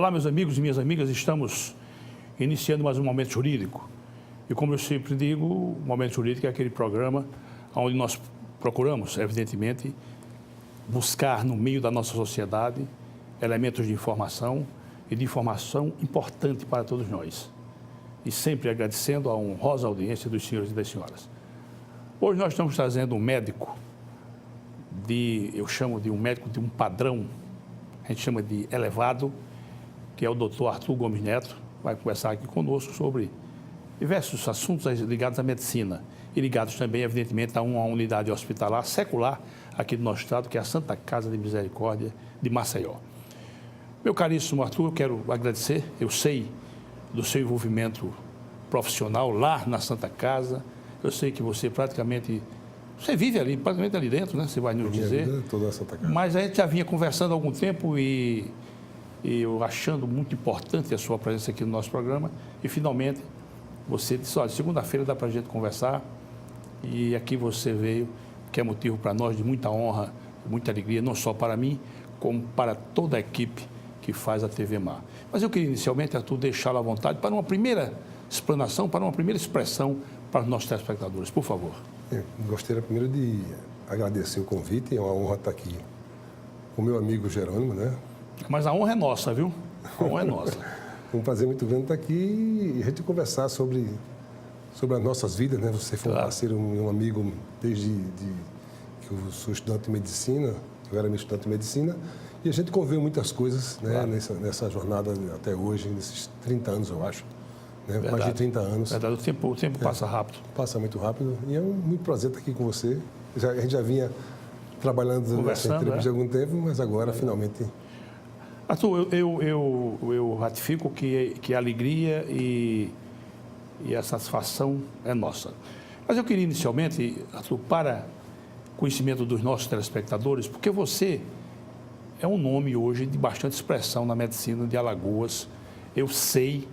Olá, meus amigos e minhas amigas, estamos iniciando mais um Momento Jurídico. E como eu sempre digo, o Momento Jurídico é aquele programa onde nós procuramos, evidentemente, buscar no meio da nossa sociedade elementos de informação e de informação importante para todos nós. E sempre agradecendo a honrosa audiência dos senhores e das senhoras. Hoje nós estamos trazendo um médico eu chamo de um médico de um padrão, a gente chama de elevado, que é o Dr. Arthur Gomes Neto, vai conversar aqui conosco sobre diversos assuntos ligados à medicina e ligados também, evidentemente, a uma unidade hospitalar secular aqui do nosso estado, que é a Santa Casa de Misericórdia de Maceió. Meu caríssimo Arthur, eu quero agradecer, eu sei do seu envolvimento profissional lá na Santa Casa, eu sei que você vive ali, praticamente ali dentro, né? Você vai nos dizer. Toda a Santa Casa. Mas a gente já vinha conversando há algum tempo e eu achando muito importante a sua presença aqui no nosso programa. E finalmente você disse, olha, segunda-feira dá para a gente conversar. E aqui você veio, que é motivo para nós de muita honra, muita alegria, não só para mim, como para toda a equipe que faz a TV Mar. Mas eu queria inicialmente, Arthur, deixá-lo à vontade para uma primeira explanação, para uma primeira expressão para os nossos telespectadores. Por favor. Eu gostaria primeiro de agradecer o convite, é uma honra estar aqui com o meu amigo Jerônimo, né? Mas a honra é nossa, viu? A honra é nossa. Um prazer muito grande estar aqui e a gente conversar sobre as nossas vidas, né? Você foi um parceiro e um amigo desde que eu sou estudante de medicina, eu era estudante de medicina, e a gente conviveu muitas coisas, né? Claro. Nessa jornada até hoje, nesses 30 anos, eu acho. Né? Mais de 30 anos. Verdade, o tempo passa rápido. Passa muito rápido e é muito prazer estar aqui com você. A gente já vinha trabalhando nessa entrevista há algum tempo, mas agora finalmente... Arthur, eu ratifico que a alegria e a satisfação é nossa. Mas eu queria inicialmente, Arthur, para conhecimento dos nossos telespectadores, porque você é um nome hoje de bastante expressão na medicina de Alagoas. Eu sei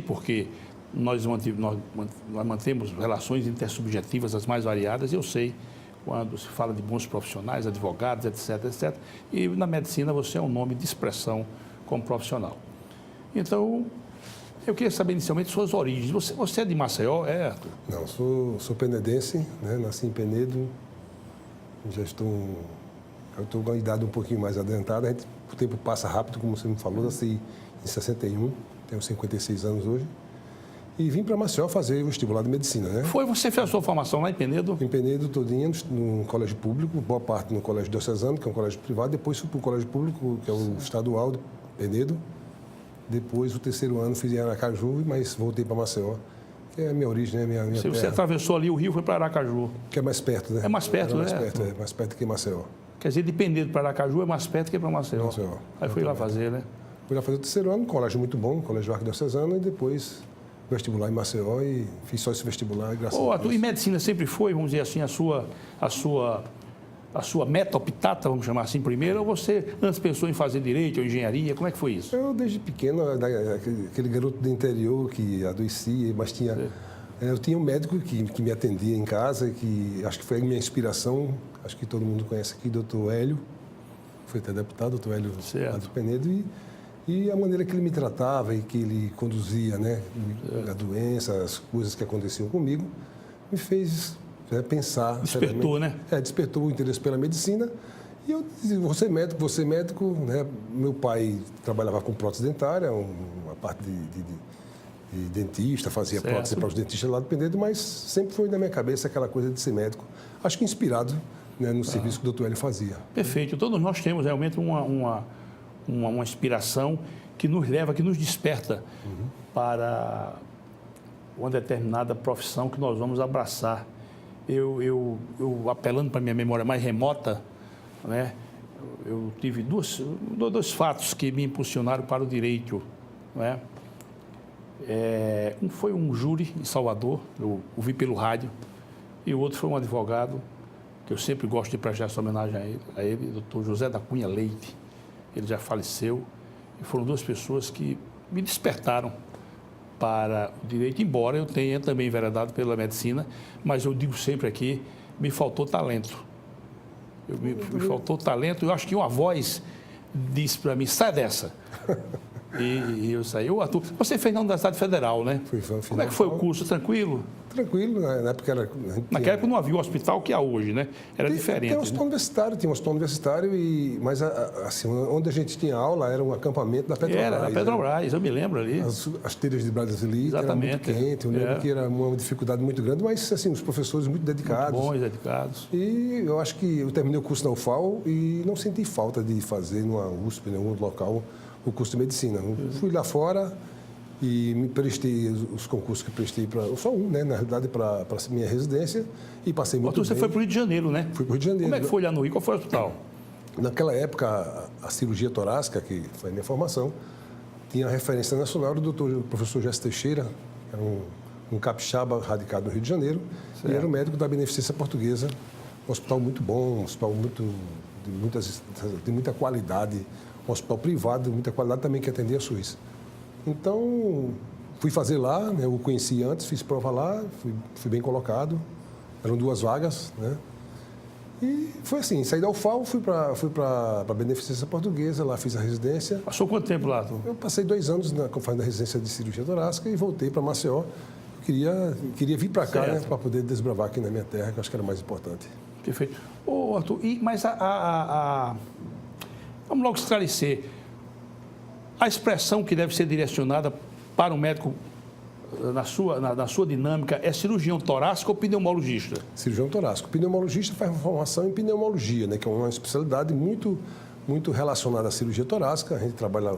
porque nós mantemos relações intersubjetivas as mais variadas, eu sei quando se fala de bons profissionais, advogados, etc, etc. E na medicina você é um nome de expressão como profissional. Então, eu queria saber inicialmente suas origens. Você é de Maceió, é, Arthur? Não, sou penedense, né? Nasci em Penedo, eu estou com a idade um pouquinho mais adiantada, o tempo passa rápido, como você me falou, nasci em 61, tenho 56 anos hoje. E vim para Maceió fazer o vestibular de medicina, né? Você fez a sua formação lá em Penedo? Em Penedo, todinha, no colégio público, boa parte no colégio diocesano, que é um colégio privado, depois fui para o colégio público, que é o estadual de Penedo. Depois, o terceiro ano, fiz em Aracaju, mas voltei para Maceió, que é a minha origem, né? Minha terra. Você atravessou ali o rio e foi para Aracaju. Que é mais perto, né? É mais perto, né? Mais perto que Maceió. Quer dizer, de Penedo para Aracaju é mais perto que para Maceió. Aí fui lá fazer, né? Fui lá fazer o terceiro ano, um colégio muito bom, colégio arquidiocesano, e depois vestibular em Maceió e fiz só esse vestibular, graças a Deus. E medicina sempre foi, vamos dizer assim, a sua meta optata, vamos chamar assim, primeiro, ou você antes pensou em fazer direito ou engenharia? Como é que foi isso? Eu, desde pequeno, aquele garoto do interior que adoecia, mas eu tinha um médico que me atendia em casa, que acho que foi a minha inspiração, acho que todo mundo conhece aqui, doutor Hélio, foi até deputado, doutor Hélio lá de Penedo, e a maneira que ele me tratava e que ele conduzia, né, a doença, as coisas que aconteciam comigo, me fez pensar... Despertou, né? Despertou o interesse pela medicina. E eu disse, você é médico, né? Meu pai trabalhava com prótese dentária, uma parte de dentista, fazia prótese para os dentistas lá de Penedo, mas sempre foi na minha cabeça aquela coisa de ser médico. Acho que inspirado, né, no serviço que o doutor Hélio fazia. Perfeito. Todos nós temos realmente uma inspiração que nos leva, que nos desperta para uma determinada profissão que nós vamos abraçar. Eu apelando para a minha memória mais remota, né, eu tive dois fatos que me impulsionaram para o direito. Né? Um foi um júri em Salvador, eu ouvi pelo rádio, e o outro foi um advogado, que eu sempre gosto de prestar essa homenagem a ele, doutor José da Cunha Leite. Ele já faleceu, e foram duas pessoas que me despertaram para o direito, embora eu tenha também enveredado pela medicina, mas eu digo sempre aqui, me faltou talento. Me faltou talento, eu acho que uma voz disse para mim, sai dessa. E eu saí. Ô, Arthur, você fez na Universidade Federal, né? Como é que foi o curso? Tranquilo? Tranquilo, na época era... Naquela época não havia o hospital que há hoje, né? Era diferente. Tem um hospital universitário, mas assim, onde a gente tinha aula era um acampamento da Petrobras. Era, na Petrobras, eu me lembro ali. As telhas de Brasília, era muito quente, eu lembro que era uma dificuldade muito grande, mas assim, os professores muito dedicados. Muito bons, dedicados. E eu acho que eu terminei o curso na UFAL e não senti falta de fazer numa USP, em algum outro local, o curso de medicina. Eu fui lá fora e me prestei os concursos que prestei só um, né, na realidade, para a minha residência e passei muito bem. Você foi para o Rio de Janeiro, né? Fui para o Rio de Janeiro. Como é que foi lá no Rio? Qual foi o hospital? Naquela época, a cirurgia torácica, que foi a minha formação, tinha a referência nacional do professor Jéssica Teixeira, que era um capixaba radicado no Rio de Janeiro, e era um médico da Beneficência Portuguesa, um hospital muito bom, um hospital de muita qualidade, um hospital privado de muita qualidade também que atendia a SUS. Então, fui fazer lá, né, eu o conheci antes, fiz prova lá, fui bem colocado, eram 2 vagas, né? E foi assim, saí da UFAL, fui para a Beneficência Portuguesa, lá fiz a residência. Passou quanto tempo lá, Arthur? Eu passei 2 anos fazendo a residência de cirurgia torácica e voltei para Maceió. Eu queria vir para cá, né, para poder desbravar aqui na minha terra, que eu acho que era mais importante. Perfeito. Ô, Arthur, mas vamos logo esclarecer. A expressão que deve ser direcionada para o médico na sua dinâmica é cirurgião torácico ou pneumologista? Cirurgião torácico. Pneumologista faz formação em pneumologia, né, que é uma especialidade muito, muito relacionada à cirurgia torácica. A gente trabalha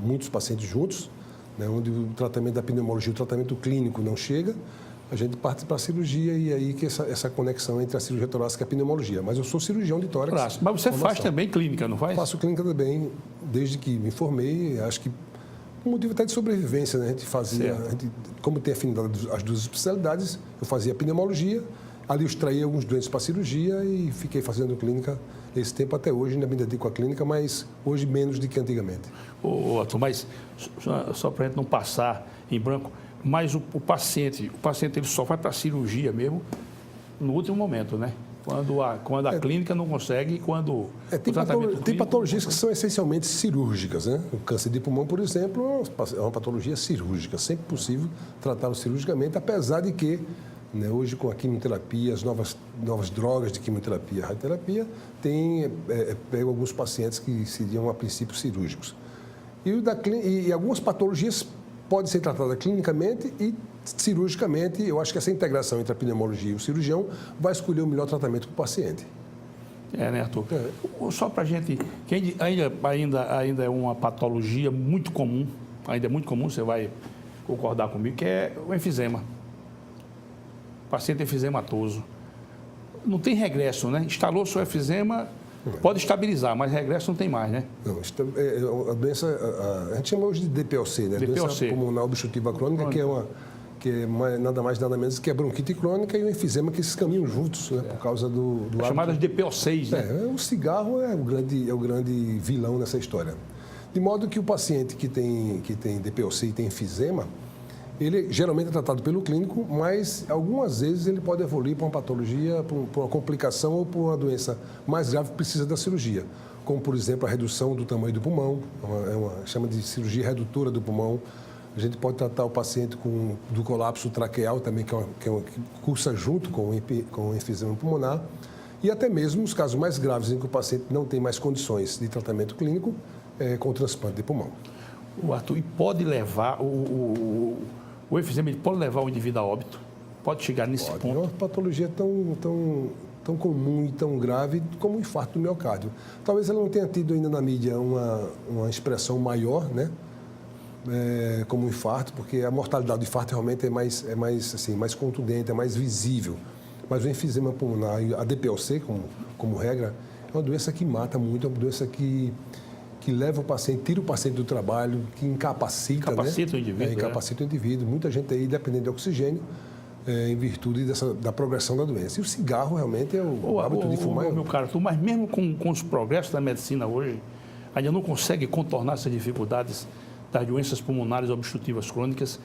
muitos pacientes juntos, né, onde o tratamento da pneumologia, o tratamento clínico não chega, a gente parte para a cirurgia e aí que essa conexão entre a cirurgia torácica e a pneumologia. Mas eu sou cirurgião de tórax. Mas você faz também clínica, não faz? Faço clínica também, desde que me formei, acho que por motivo até de sobrevivência, né? A gente fazia, como tem afinidade as 2 especialidades, eu fazia pneumologia, ali eu extraía alguns doentes para a cirurgia e fiquei fazendo clínica esse tempo até hoje, ainda me dedico à clínica, mas hoje menos do que antigamente. Ô, Arthur, mas só para a gente não passar em branco, mas o paciente ele só vai para a cirurgia mesmo no último momento, né? Quando a clínica não consegue, quando tem patologias que são essencialmente cirúrgicas, né? O câncer de pulmão, por exemplo, é uma patologia cirúrgica, sempre possível tratá-lo cirurgicamente, apesar de que, né, hoje com a quimioterapia, as novas drogas de quimioterapia e radioterapia, pego alguns pacientes que seriam a princípio cirúrgicos. E algumas patologias podem ser tratadas clinicamente e cirurgicamente. Eu acho que essa integração entre a pneumologia e o cirurgião vai escolher o melhor tratamento para o paciente. Né, Arthur? Só para a gente, que ainda é uma patologia muito comum, você vai concordar comigo, que é o enfisema. Paciente enfisемatoso. Não tem regresso, né? Instalou seu enfisema, pode estabilizar, mas regresso não tem mais, né? Não, a doença, a gente chama hoje de DPOC, né? Doença pulmonar obstrutiva crônica, que é nada mais nada menos que a bronquite crônica e o enfisema, que esses caminham juntos, né? Por causa do chamadas de DPO6, né? O cigarro é o grande vilão nessa história. De modo que o paciente que tem DPOC e tem enfisema, ele geralmente é tratado pelo clínico, mas algumas vezes ele pode evoluir para uma patologia, para uma complicação ou para uma doença mais grave que precisa da cirurgia, como, por exemplo, a redução do tamanho do pulmão, chama de cirurgia redutora do pulmão. A gente pode tratar o paciente do colapso traqueal também, que cursa junto com o enfisema pulmonar, e até mesmo os casos mais graves em que o paciente não tem mais condições de tratamento clínico, com transplante de pulmão. O Arthur, e pode levar o enfisema pode levar o indivíduo a óbito? Pode chegar nesse ponto? É uma patologia tão comum e tão grave como o infarto do miocárdio. Talvez ela não tenha tido ainda na mídia uma expressão maior, né? Como o infarto, porque a mortalidade do infarto realmente é mais contundente, é mais visível. Mas o enfisema pulmonar, a DPOC, como regra, é uma doença que mata muito, é uma doença que leva o paciente, tira o paciente do trabalho, que incapacita, o indivíduo. Incapacita o indivíduo. Muita gente aí dependendo de oxigênio, em virtude da progressão da doença. E o cigarro realmente é o hábito de fumar. Meu caro, mas mesmo com os progressos da medicina hoje, ainda não consegue contornar essas dificuldades das doenças pulmonares obstrutivas crônicas,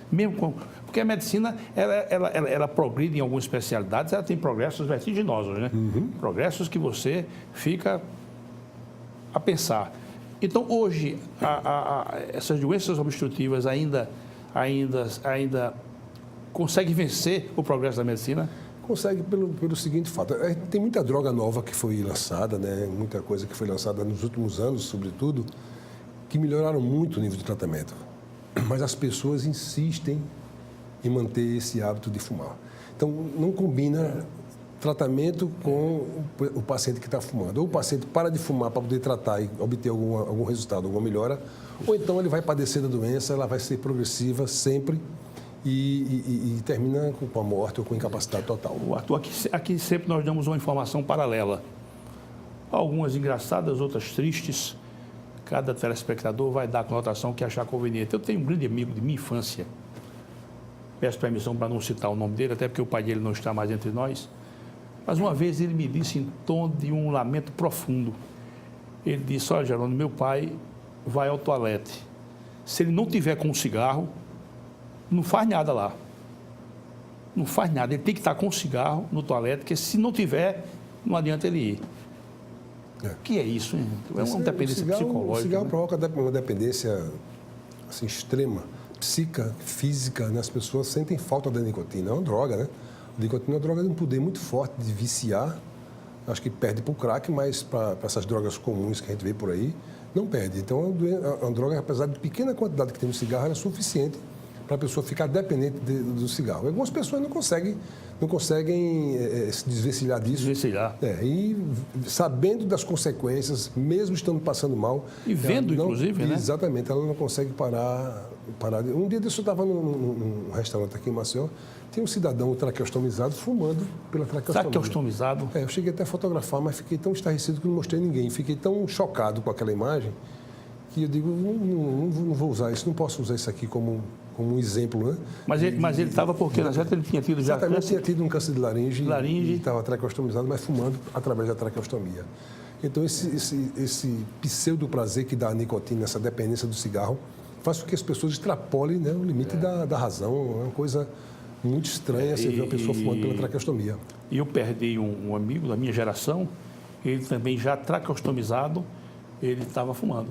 porque a medicina ela progride em algumas especialidades, ela tem progressos vertiginosos, né? Progressos que você fica a pensar. Então, hoje, essas doenças obstrutivas ainda conseguem vencer o progresso da medicina? Consegue pelo seguinte fato. Tem muita droga nova que foi lançada, né? Muita coisa que foi lançada nos últimos anos, sobretudo, que melhoraram muito o nível de tratamento. Mas as pessoas insistem em manter esse hábito de fumar. Então, não combina tratamento com o paciente que está fumando. Ou o paciente para de fumar para poder tratar e obter algum resultado, alguma melhora, ou então ele vai padecer da doença, ela vai ser progressiva sempre e termina com a morte ou com incapacidade total. Arthur, aqui sempre nós damos uma informação paralela. Algumas engraçadas, outras tristes. Cada telespectador vai dar a conotação que achar conveniente. Eu tenho um grande amigo de minha infância. Peço permissão para não citar o nome dele, até porque o pai dele não está mais entre nós. Mas uma vez ele me disse em tom de um lamento profundo. Ele disse, olha, Jerônimo, meu pai vai ao toalete. Se ele não tiver com um cigarro, não faz nada lá. Não faz nada. Ele tem que estar com um cigarro no toalete, porque se não tiver, não adianta ele ir. O que é isso, hein? É uma dependência psicológica. O cigarro, né? provoca uma dependência assim, extrema, psíquica, física, né? As pessoas sentem falta da nicotina. É uma droga, né? A nicotina é uma droga de um poder muito forte de viciar. Acho que perde para o crack, mas para essas drogas comuns que a gente vê por aí, não perde. Então, é uma droga, apesar de pequena quantidade que tem no cigarro, ela é suficiente para a pessoa ficar dependente do cigarro. Algumas pessoas não conseguem se desvencilhar disso. Desvencilhar. E sabendo das consequências, mesmo estando passando mal. E vendo, não, inclusive, né? Exatamente, ela não consegue parar. Um dia desse eu estava num restaurante aqui em Maceió, tinha um cidadão traqueostomizado fumando pela traqueostomia. Traqueostomizado? Eu cheguei até a fotografar, mas fiquei tão estarrecido que não mostrei a ninguém. Fiquei tão chocado com aquela imagem que eu digo, não vou usar isso, não posso usar isso aqui como um exemplo, né? Mas ele estava porque, na verdade, ele tinha tido já exatamente, câncer? tinha tido um câncer de laringe. E estava traqueostomizado, mas fumando através da traqueostomia. Então, esse pseudo-prazer que dá a nicotina, essa dependência do cigarro, faz com que as pessoas extrapolem, né, o limite da razão. É uma coisa muito estranha você ver uma pessoa fumando pela traqueostomia. E eu perdi um amigo da minha geração, ele também já traqueostomizado, ele estava fumando.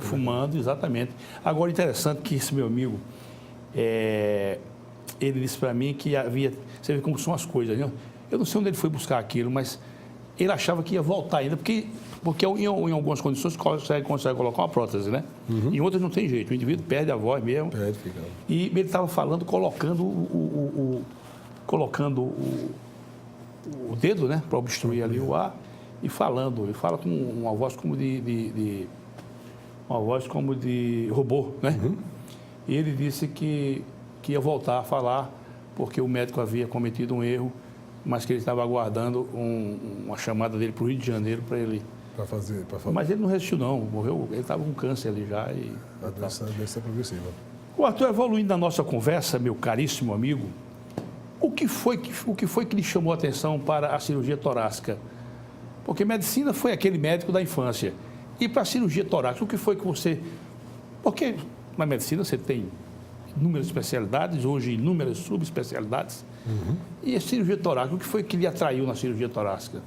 Fumando, exatamente. Agora, interessante que esse meu amigo, ele disse para mim que havia... Você vê como são as coisas, né? Eu não sei onde ele foi buscar aquilo, mas ele achava que ia voltar ainda, porque em algumas condições consegue colocar uma prótese, né? Uhum. Em outras não tem jeito, o indivíduo perde a voz mesmo. Perde, fica. E ele estava falando, colocando o dedo, né? Para obstruir ali o ar e falando. Ele fala com uma voz como de robô, né? Uhum. E ele disse que ia voltar a falar porque o médico havia cometido um erro, mas que ele estava aguardando uma chamada dele para o Rio de Janeiro para ele... Para fazer. Mas ele não resistiu, não. Morreu, ele estava com câncer ali já. A doença é progressiva. O Arthur, evoluindo na nossa conversa, meu caríssimo amigo, o que foi que lhe chamou a atenção para a cirurgia torácica? Porque medicina foi aquele médico da infância. E para a cirurgia torácica, o que foi que você... Porque na medicina você tem inúmeras especialidades, hoje inúmeras subespecialidades. Uhum. E a cirurgia torácica, o que foi que lhe atraiu na cirurgia torácica?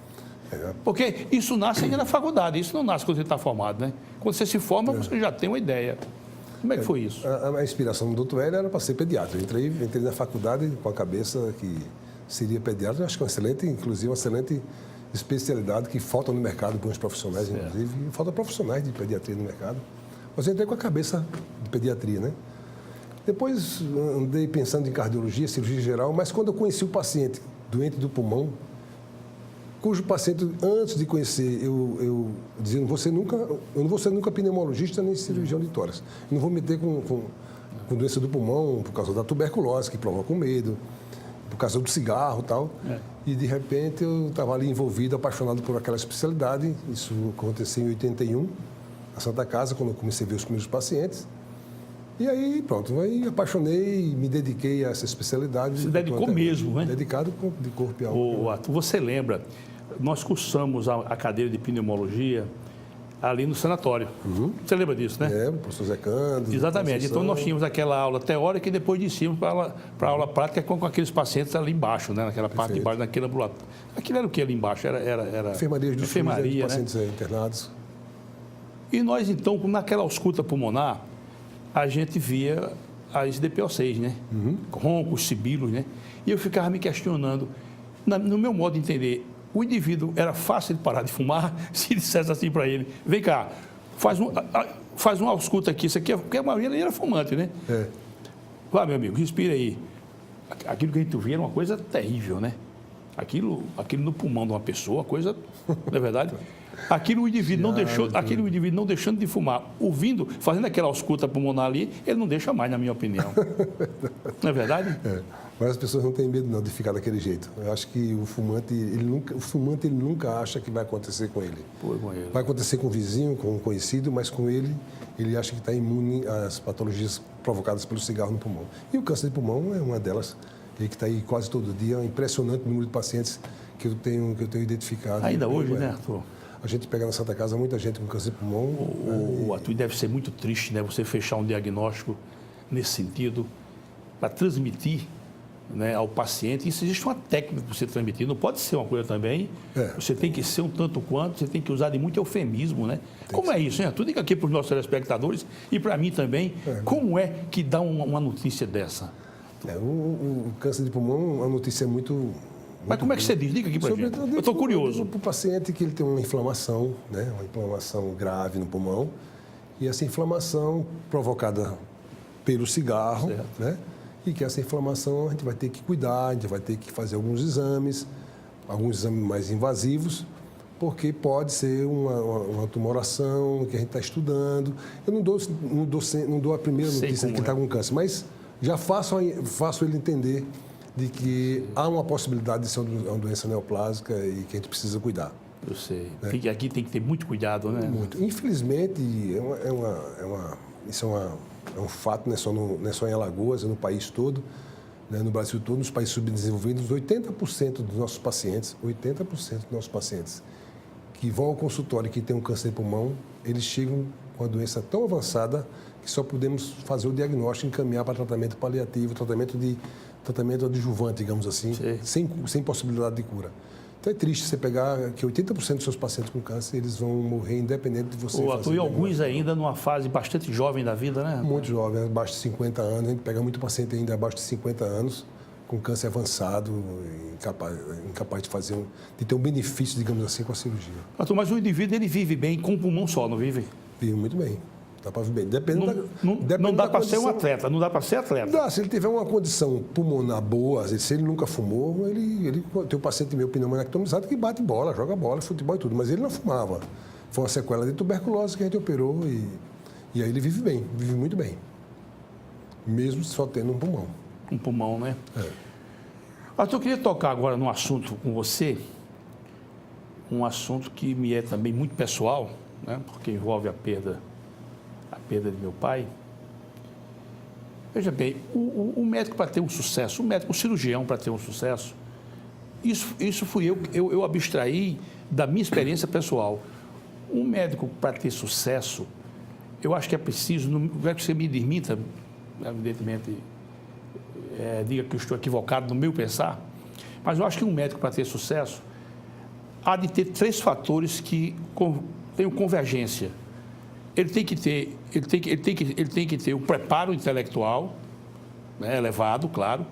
Porque isso nasce ainda na faculdade, isso não nasce quando você está formado, né? Quando você se forma, você já tem uma ideia. Como é que foi isso? A inspiração do Dr. Hélio era para ser pediatra. Eu entrei na faculdade com a cabeça que seria pediatra. Eu acho que é uma excelente especialidade que falta no mercado, bons profissionais, certo. Inclusive. Falta profissionais de pediatria no mercado. Mas eu entrei com a cabeça de pediatria, né? Depois andei pensando em cardiologia, cirurgia geral, mas quando eu conheci o paciente doente do pulmão, cujo paciente, antes de conhecer, eu dizia, eu não vou ser nunca pneumologista nem cirurgião de tórax. Eu não vou meter com doença do pulmão por causa da tuberculose, que provoca medo, por causa do cigarro e tal. E, de repente, eu estava ali envolvido, apaixonado por aquela especialidade. Isso aconteceu em 81, na Santa Casa, quando eu comecei a ver os primeiros pacientes. E aí, pronto, aí apaixonei e me dediquei a essa especialidade. Se dedicou mesmo, né? Dedicado de corpo e alma. Arthur, você lembra, nós cursamos a cadeira de pneumologia ali no sanatório. Uhum. Você lembra disso, né? O professor Zé Cândido. Exatamente. Então, nós tínhamos aquela aula teórica e depois descíamos para a aula prática com aqueles pacientes ali embaixo, né? Naquela parte de baixo, naquele ambulatório. Aquilo era o que ali embaixo? Era Enfermaria dos enfermaria, pacientes internados. E nós, então, naquela ausculta pulmonar, a gente via as DPO6, né? Roncos, sibilos, né? E eu ficava me questionando, no meu modo de entender, o indivíduo era fácil de parar de fumar se dissesse assim para ele, vem cá, faz uma ausculta aqui, isso aqui, porque a maioria era fumante, né? Vá, meu amigo, respira aí. Aquilo que a gente via era uma coisa terrível, né? Aquilo no pulmão de uma pessoa, coisa, não é verdade? Aquilo o indivíduo não deixando de fumar, fazendo aquela ausculta pulmonar ali, ele não deixa mais, na minha opinião. Não é verdade? Mas as pessoas não têm medo não de ficar daquele jeito. Eu acho que o fumante ele nunca acha que vai acontecer com ele. Vai acontecer com o vizinho, com o conhecido, mas com ele acha que está imune às patologias provocadas pelo cigarro no pulmão. E o câncer de pulmão é uma delas, que está aí quase todo dia. É um impressionante número de pacientes que eu tenho identificado. Ainda hoje, né, Arthur? A gente pega na Santa Casa muita gente com câncer de pulmão. Arthur, deve ser muito triste, né, você fechar um diagnóstico nesse sentido para transmitir, né, ao paciente. Isso existe uma técnica para você transmitir, não pode ser uma coisa também. Você tem que ser um tanto quanto, você tem que usar de muito eufemismo, né? Como é isso, hein? Tu diga aqui para os nossos telespectadores e para mim também, como é que dá uma notícia dessa? O câncer de pulmão, a notícia é muito... Mas como é que você diz? Diga aqui para a gente. Eu estou curioso. Para o paciente que ele tem uma inflamação, né? Uma inflamação grave no pulmão, e essa inflamação provocada pelo cigarro, né? E que essa inflamação a gente vai ter que cuidar, a gente vai ter que fazer alguns exames mais invasivos, porque pode ser uma tumoração que a gente está estudando. Eu não dou a primeira notícia de que está com câncer, mas já faço ele entender de que há uma possibilidade de ser uma doença neoplásica e que a gente precisa cuidar. Eu sei. Né? Aqui tem que ter muito cuidado, né? Muito. Infelizmente, isso é um fato, não é só em Alagoas, é no país todo, né? No Brasil todo, nos países subdesenvolvidos, 80% dos nossos pacientes que vão ao consultório e que têm um câncer de pulmão, eles chegam com a doença tão avançada que só podemos fazer o diagnóstico e encaminhar para tratamento paliativo, tratamento adjuvante, digamos assim, sem possibilidade de cura. Então é triste você pegar que 80% dos seus pacientes com câncer, eles vão morrer independente de você fazer. E alguns ainda numa fase bastante jovem da vida, né? Muito jovem, abaixo de 50 anos. A gente pega muito paciente ainda abaixo de 50 anos, com câncer avançado, incapaz de ter um benefício, digamos assim, com a cirurgia. Mas o indivíduo, ele vive bem com o pulmão só, não vive? Vive muito bem. Dá para viver bem. Não dá para ser um atleta, não dá para ser atleta. Dá, se ele tiver uma condição pulmonar boa, se ele nunca fumou, ele tem um paciente meu pneumonectomizado que bate bola, joga bola, futebol e tudo, mas ele não fumava. Foi uma sequela de tuberculose que a gente operou e aí ele vive bem, vive muito bem. Mesmo só tendo um pulmão. Um pulmão, né? Arthur, eu queria tocar agora num assunto com você, um assunto que me é também muito pessoal, né? Porque envolve a perda de meu pai. Veja bem, o médico para ter um sucesso, o cirurgião para ter um sucesso, isso fui eu abstraí da minha experiência pessoal. Um médico para ter sucesso, eu acho que é preciso, não é que você me demita, evidentemente, diga que eu estou equivocado no meu pensar, mas eu acho que um médico para ter sucesso há de ter 3 fatores que tenham convergência. Ele tem que ter o preparo intelectual, né, elevado, claro,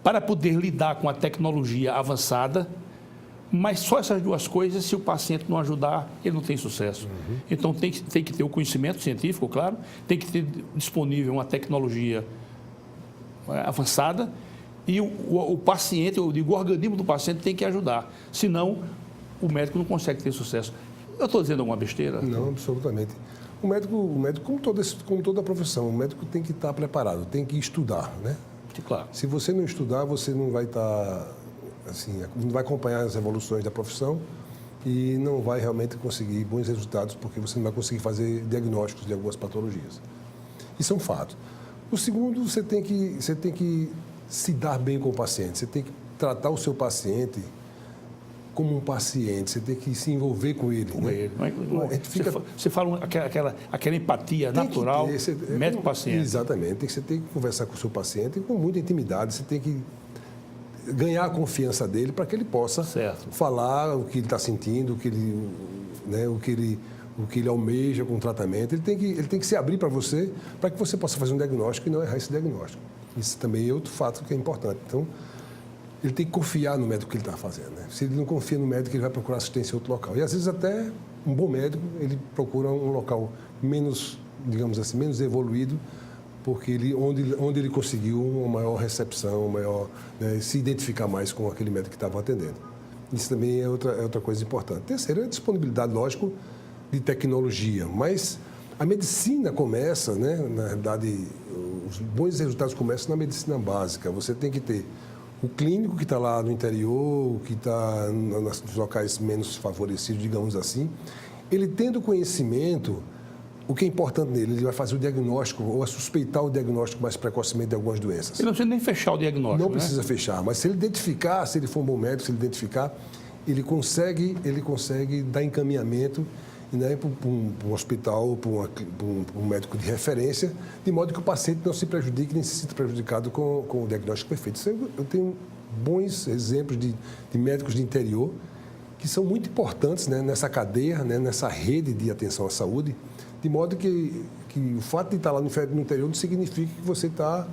para poder lidar com a tecnologia avançada, mas só essas 2 coisas, se o paciente não ajudar, ele não tem sucesso. Então, tem que ter o conhecimento científico, claro, tem que ter disponível uma tecnologia avançada e o paciente, eu digo, o organismo do paciente tem que ajudar, senão o médico não consegue ter sucesso. Eu estou dizendo alguma besteira? Não, absolutamente. O médico como toda a profissão, o médico tem que estar preparado, tem que estudar, né? Claro. Se você não estudar, você não vai estar, assim, não vai acompanhar as evoluções da profissão e não vai realmente conseguir bons resultados, porque você não vai conseguir fazer diagnósticos de algumas patologias. Isso é um fato. O segundo, você tem que se dar bem com o paciente, você tem que tratar o seu paciente como um paciente, você tem que se envolver com ele. Você fala aquela empatia natural, médico-paciente. Exatamente, você tem que conversar com o seu paciente com muita intimidade, você tem que ganhar a confiança dele para que ele possa falar o que ele está sentindo, o que o que ele almeja com o tratamento. Ele tem que se abrir para que você possa fazer um diagnóstico e não errar esse diagnóstico. Isso também é outro fato que é importante. Então, ele tem que confiar no médico que ele está fazendo, né? Se ele não confia no médico, ele vai procurar assistência em outro local. E, às vezes, até um bom médico, ele procura um local menos, digamos assim, menos evoluído, porque onde ele conseguiu uma maior recepção, né, se identificar mais com aquele médico que estava atendendo. Isso também é outra coisa importante. Terceiro, é a disponibilidade, lógico, de tecnologia. Mas a medicina começa, né, na realidade, os bons resultados começam na medicina básica. Você tem que ter o clínico que está lá no interior, que está nos locais menos favorecidos, digamos assim, ele tendo conhecimento, o que é importante nele, ele vai fazer o diagnóstico ou a suspeitar o diagnóstico mais precocemente de algumas doenças. Ele não precisa nem fechar o diagnóstico, não precisa fechar, mas se ele identificar, se ele for um bom médico, se ele identificar, ele consegue dar encaminhamento, né, para um hospital, para um médico de referência, de modo que o paciente não se prejudique nem se sinta prejudicado com o diagnóstico perfeito. Eu tenho bons exemplos de médicos de interior que são muito importantes, né, nessa cadeia, né, nessa rede de atenção à saúde, de modo que o fato de estar lá no interior não significa que você está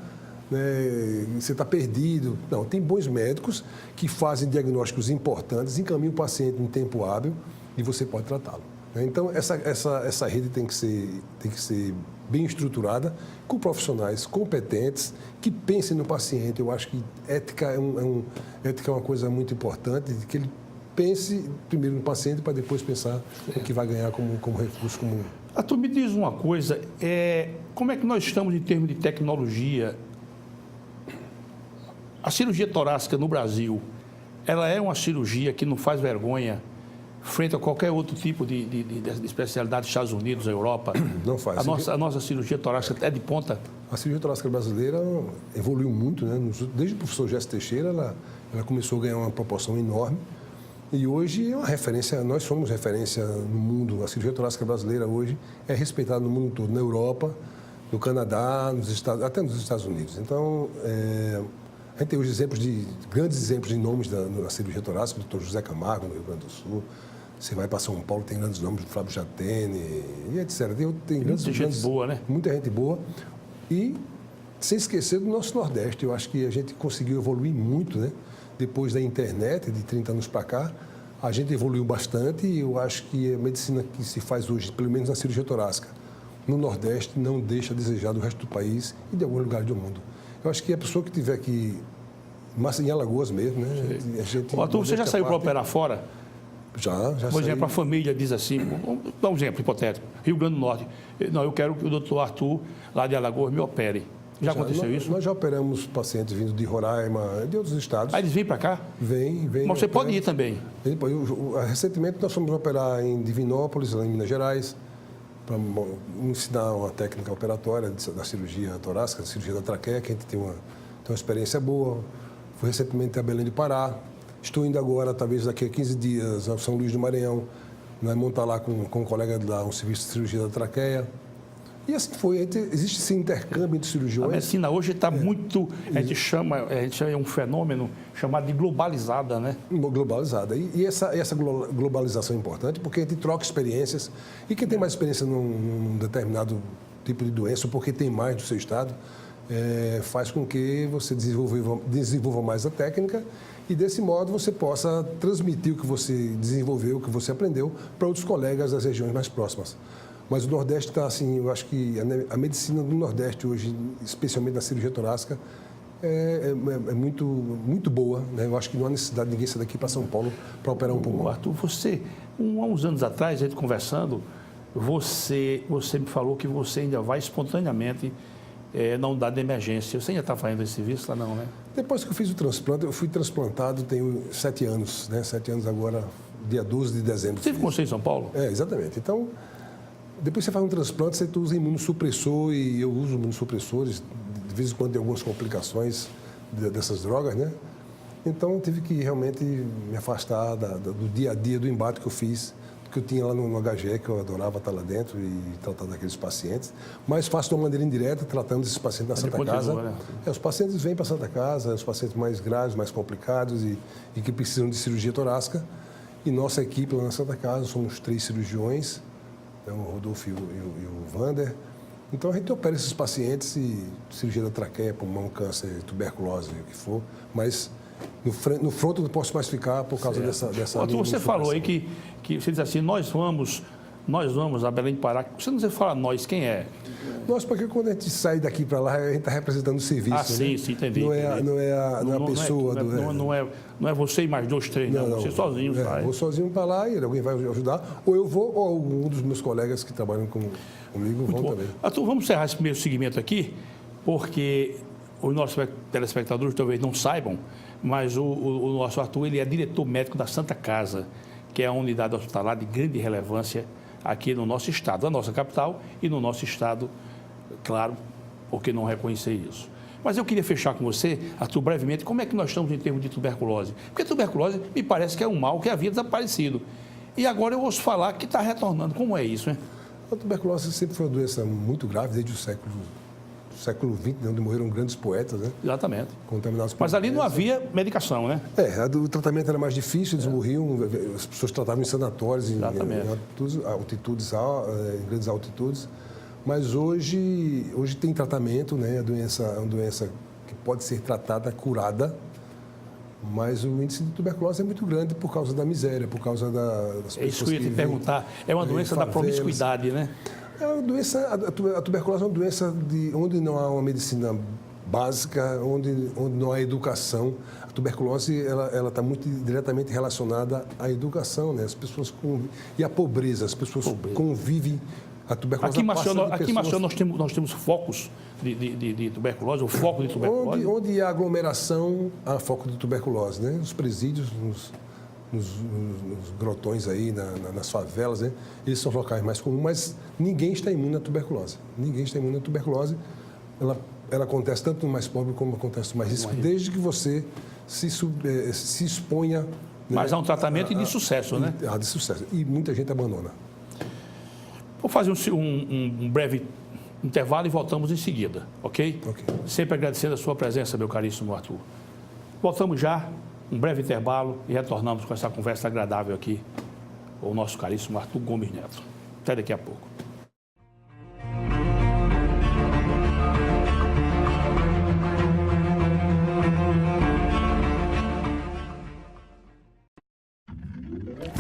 perdido. Não, tem bons médicos que fazem diagnósticos importantes, encaminham o paciente em tempo hábil e você pode tratá-lo. Então, essa rede tem que ser bem estruturada, com profissionais competentes, que pensem no paciente. Eu acho que ética é uma coisa muito importante, que ele pense primeiro no paciente para depois pensar o que vai ganhar como recurso comum. Tu me diz uma coisa, como é que nós estamos em termos de tecnologia? A cirurgia torácica no Brasil, ela é uma cirurgia que não faz vergonha frente a qualquer outro tipo de especialidade dos Estados Unidos, Europa? Não faz. A nossa cirurgia torácica é de ponta? A cirurgia torácica brasileira evoluiu muito, né? Desde o professor Gesto Teixeira, ela começou a ganhar uma proporção enorme. E hoje é uma referência, nós somos referência no mundo. A cirurgia torácica brasileira hoje é respeitada no mundo todo, na Europa, no Canadá, até nos Estados Unidos. Então, a gente tem hoje grandes exemplos de nomes da cirurgia torácica, o Dr. José Camargo, no Rio Grande do Sul. Você vai para São Paulo, tem grandes nomes, do Flávio Jatene, e etc. Tem muita gente boa, né? Muita gente boa. E sem esquecer do nosso Nordeste. Eu acho que a gente conseguiu evoluir muito, né? Depois da internet, de 30 anos para cá, a gente evoluiu bastante e eu acho que a medicina que se faz hoje, pelo menos na cirurgia torácica, no Nordeste, não deixa a desejar do resto do país e de algum lugar do mundo. Eu acho que a pessoa que estiver aqui, em Alagoas mesmo, né? Você já saiu para operar fora? Já Por exemplo, a família diz assim, vamos dar um exemplo hipotético, Rio Grande do Norte, não, eu quero que o doutor Arthur, lá de Alagoas, me opere. Já aconteceu isso? Nós já operamos pacientes vindo de Roraima, de outros estados. Eles vêm para cá? Vêm. Mas você pode ir também? Recentemente nós fomos operar em Divinópolis, lá em Minas Gerais, para ensinar uma técnica operatória da cirurgia torácica, da cirurgia da traqueia, que a gente tem uma experiência boa. Fui recentemente a Belém do Pará. Estou indo agora, talvez daqui a 15 dias, a São Luís do Maranhão, montar lá com um colega lá um serviço de cirurgia da traqueia. E assim foi. Existe esse intercâmbio de cirurgiões. A medicina hoje está muito, a gente chama um fenômeno chamado de globalizada, né? Globalizada. E essa globalização é importante porque a gente troca experiências. E quem tem mais experiência num determinado tipo de doença, ou porque tem mais do seu estado, faz com que você desenvolva mais a técnica e, desse modo, você possa transmitir o que você desenvolveu, o que você aprendeu, para outros colegas das regiões mais próximas. Mas o Nordeste está assim, eu acho que a medicina do Nordeste hoje, especialmente na cirurgia torácica, é muito, muito boa, né? Eu acho que não há necessidade de ninguém sair daqui para São Paulo para operar um pulmão. Arthur, há uns anos atrás, a gente conversando, você me falou que você ainda vai espontaneamente na unidade de emergência. Você ainda está fazendo esse serviço lá, não, né? Depois que eu fiz o transplante, eu fui transplantado, tenho 7 anos, né? 7 anos agora, dia 12 de dezembro. Você ficou em São Paulo? Exatamente. Então, depois você faz um transplante, você usa imunossupressor e eu uso imunossupressores. De vez em quando tem algumas complicações dessas drogas, né? Então, eu tive que realmente me afastar do dia a dia, do embate que eu fiz, que eu tinha lá no HGE, que eu adorava estar lá dentro e tratar daqueles pacientes. Mas faço de uma maneira indireta, tratando esses pacientes na Santa Casa. Né? Os pacientes vêm para a Santa Casa, os pacientes mais graves, mais complicados e que precisam de cirurgia torácica. E nossa equipe lá na Santa Casa, somos 3 cirurgiões, é o Rodolfo e o Wander. Então a gente opera esses pacientes e cirurgia da traqueia, pulmão, câncer, tuberculose, o que for, mas no front eu não posso mais ficar por causa dessa Arthur, você falou aí que você diz assim, nós vamos a Belém do Pará. Você não fala nós, quem é? Nós, porque quando a gente sai daqui para lá, a gente está representando o serviço. Ah, sim, sim, entendi. Não é a pessoa. Não é você e mais 2, 3, não. Você sozinho sai. Vou sozinho para lá e alguém vai ajudar. Ou eu vou, ou algum dos meus colegas que trabalham comigo vão também. Arthur, vamos encerrar esse primeiro segmento aqui, porque os nossos telespectadores talvez não saibam, mas o nosso Arthur, ele é diretor médico da Santa Casa, que é uma unidade hospitalar de grande relevância aqui no nosso estado, na nossa capital e no nosso estado, claro, porque não reconhecer isso. Mas eu queria fechar com você, Arthur, brevemente, como é que nós estamos em termos de tuberculose? Porque tuberculose me parece que é um mal que havia desaparecido. E agora eu ouço falar que está retornando. Como é isso, hein? A tuberculose sempre foi uma doença muito grave, desde o século XX, onde morreram grandes poetas, né? Exatamente. Contaminados por Mas ali não havia medicação, né? O tratamento era mais difícil, eles morriam, as pessoas tratavam em sanatórios, em altitudes, em grandes altitudes. Mas hoje tem tratamento, né? É uma doença que pode ser tratada, curada, mas o índice de tuberculose é muito grande por causa da miséria, por causa das pessoas que... É isso que eu ia te perguntar. É uma doença da promiscuidade, né? A tuberculose é uma doença onde não há uma medicina básica, onde não há educação. A tuberculose ela está muito diretamente relacionada à educação, né? As pessoas e à pobreza. As pessoas convivem. A tuberculose aqui em Maceió nós temos focos de tuberculose, o foco de tuberculose. Onde há aglomeração, há foco de tuberculose, né? Nos presídios, nos grotões aí, nas favelas, né? Esses são os locais mais comuns, mas ninguém está imune à tuberculose. Ninguém está imune à tuberculose. Ela acontece tanto no mais pobre como acontece no mais rico, desde que você se exponha... Mas há um tratamento de sucesso, né? Há de sucesso. E muita gente abandona. Vou fazer um breve intervalo e voltamos em seguida, ok? Sempre agradecendo a sua presença, meu caríssimo Arthur. Voltamos já, um breve intervalo e retornamos com essa conversa agradável aqui com o nosso caríssimo Arthur Gomes Neto. Até daqui a pouco.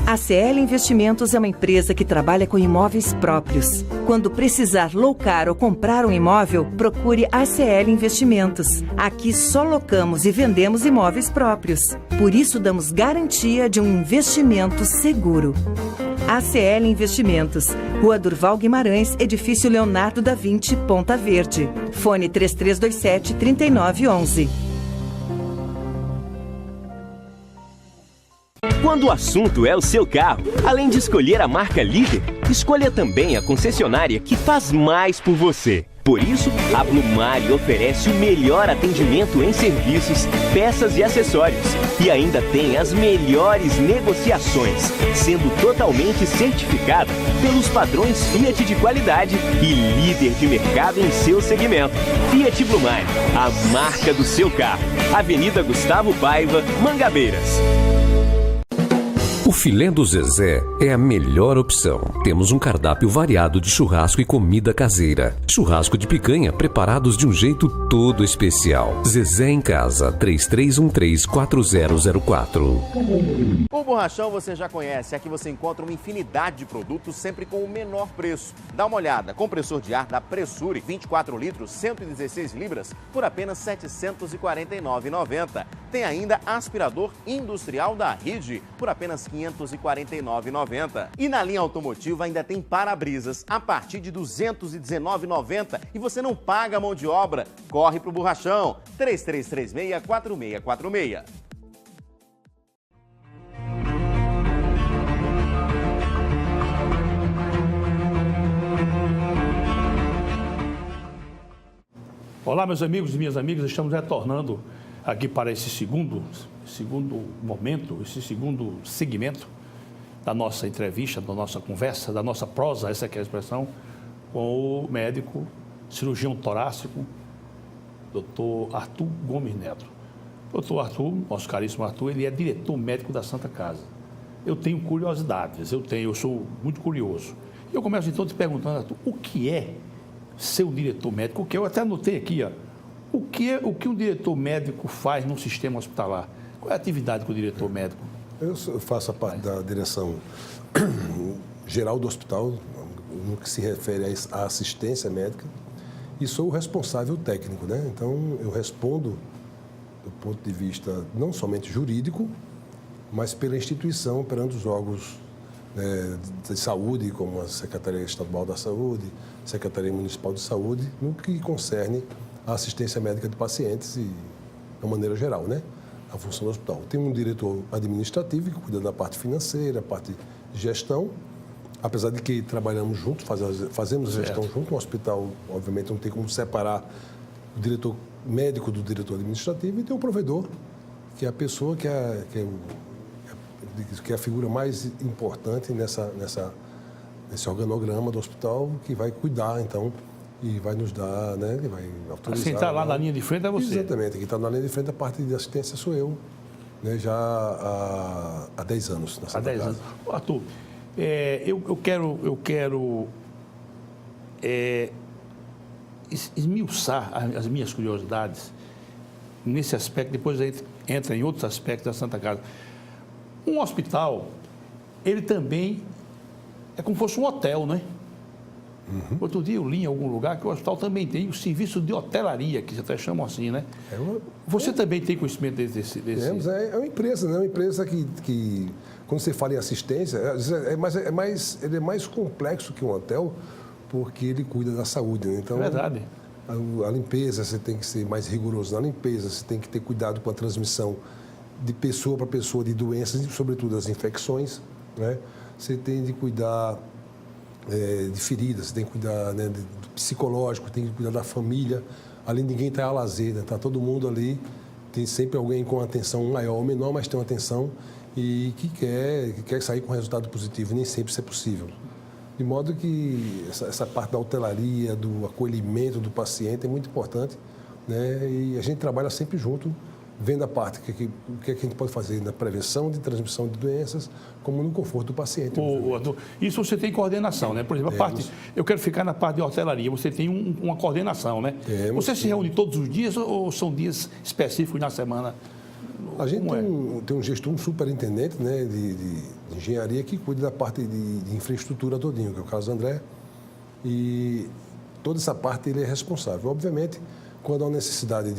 A CL Investimentos é uma empresa que trabalha com imóveis próprios. Quando precisar locar ou comprar um imóvel, procure a CL Investimentos. Aqui só locamos e vendemos imóveis próprios. Por isso damos garantia de um investimento seguro. ACL Investimentos, Rua Durval Guimarães, Edifício Leonardo da Vinci, Ponta Verde. Fone 3327-3911. Quando o assunto é o seu carro, além de escolher a marca líder, escolha também a concessionária que faz mais por você. Por isso, a Blumari oferece o melhor atendimento em serviços, peças e acessórios. E ainda tem as melhores negociações, sendo totalmente certificada pelos padrões Fiat de qualidade e líder de mercado em seu segmento. Fiat Blumari, a marca do seu carro. Avenida Gustavo Paiva, Mangabeiras. O filé do Zezé é a melhor opção. Temos um cardápio variado de churrasco e comida caseira. Churrasco de picanha preparados de um jeito todo especial. Zezé em Casa, 3313-4004. O Borrachão você já conhece. Aqui você encontra uma infinidade de produtos sempre com o menor preço. Dá uma olhada. Compressor de ar da Pressure, 24 litros, 116 libras, por apenas R$ 749,90. Tem ainda aspirador industrial da Ride, por apenas R$ 549,90. E na linha automotiva ainda tem para-brisas a partir de R$ 219,90 e você não paga a mão de obra. Corre pro Borrachão, 3336-4646. Olá, meus amigos e minhas amigas, estamos retornando aqui para esse segundo momento, esse segundo segmento da nossa entrevista, da nossa conversa, da nossa prosa, essa que é a expressão, com o médico cirurgião torácico, Dr. Arthur Gomes Neto. Dr. Arthur, nosso caríssimo Arthur, ele é diretor médico da Santa Casa. Eu tenho curiosidades, eu sou muito curioso. Eu começo então te perguntando, Arthur, o que é ser um diretor médico? Eu até anotei aqui, ó, o que um diretor médico faz num sistema hospitalar? Qual é a atividade do diretor médico? Eu faço a parte da direção geral do hospital, no que se refere à assistência médica, e sou o responsável técnico, né? Então, eu respondo do ponto de vista não somente jurídico, mas pela instituição, perante os órgãos de saúde, como a Secretaria Estadual da Saúde, Secretaria Municipal de Saúde, no que concerne a assistência médica de pacientes e, de uma maneira geral, né? A função do hospital. Tem um diretor administrativo que cuida da parte financeira, parte de gestão, apesar de que trabalhamos juntos, fazemos gestão junto. No hospital, obviamente, não tem como separar o diretor médico do diretor administrativo, e tem o provedor, que é a pessoa que é a figura mais importante nesse organograma do hospital, que vai cuidar, então, e vai nos dar, né, que vai autorizar. Quem está lá na linha de frente é você. Exatamente, quem está na linha de frente, a parte de assistência sou eu, né, já há 10 anos na Santa Casa. Arthur, eu quero esmiuçar as minhas curiosidades nesse aspecto, depois a gente entra em outros aspectos da Santa Casa. Um hospital, ele também é como se fosse um hotel, né? Uhum. Outro dia eu li em algum lugar que o hospital também tem o serviço de hotelaria, que até chamam assim, né? Você também tem conhecimento desse... É uma empresa, né? Uma empresa que quando você fala em assistência, ele é mais complexo que um hotel, porque ele cuida da saúde, né? Então, é verdade. A limpeza, você tem que ser mais rigoroso na limpeza, você tem que ter cuidado com a transmissão de pessoa para pessoa de doenças, e sobretudo as infecções, né? Você tem de cuidar de feridas, você tem que cuidar, né, do psicológico, tem que cuidar da família. Ali ninguém está a lazer, né? Está todo mundo ali, tem sempre alguém com atenção maior ou menor, mas tem uma atenção e que quer sair com resultado positivo, nem sempre isso é possível. De modo que essa parte da hotelaria, do acolhimento do paciente é muito importante, né? E a gente trabalha sempre junto, vendo a parte o que a gente pode fazer na prevenção de transmissão de doenças, como no conforto do paciente. Isso você tem coordenação, né? Por exemplo, eu quero ficar na parte de hotelaria, você tem uma coordenação, né? Você se reúne todos os dias ou são dias específicos na semana? A gente tem um gestor, um superintendente, né, de engenharia que cuida da parte de infraestrutura todinho, que é o Carlos André, e toda essa parte ele é responsável. Obviamente, quando há necessidade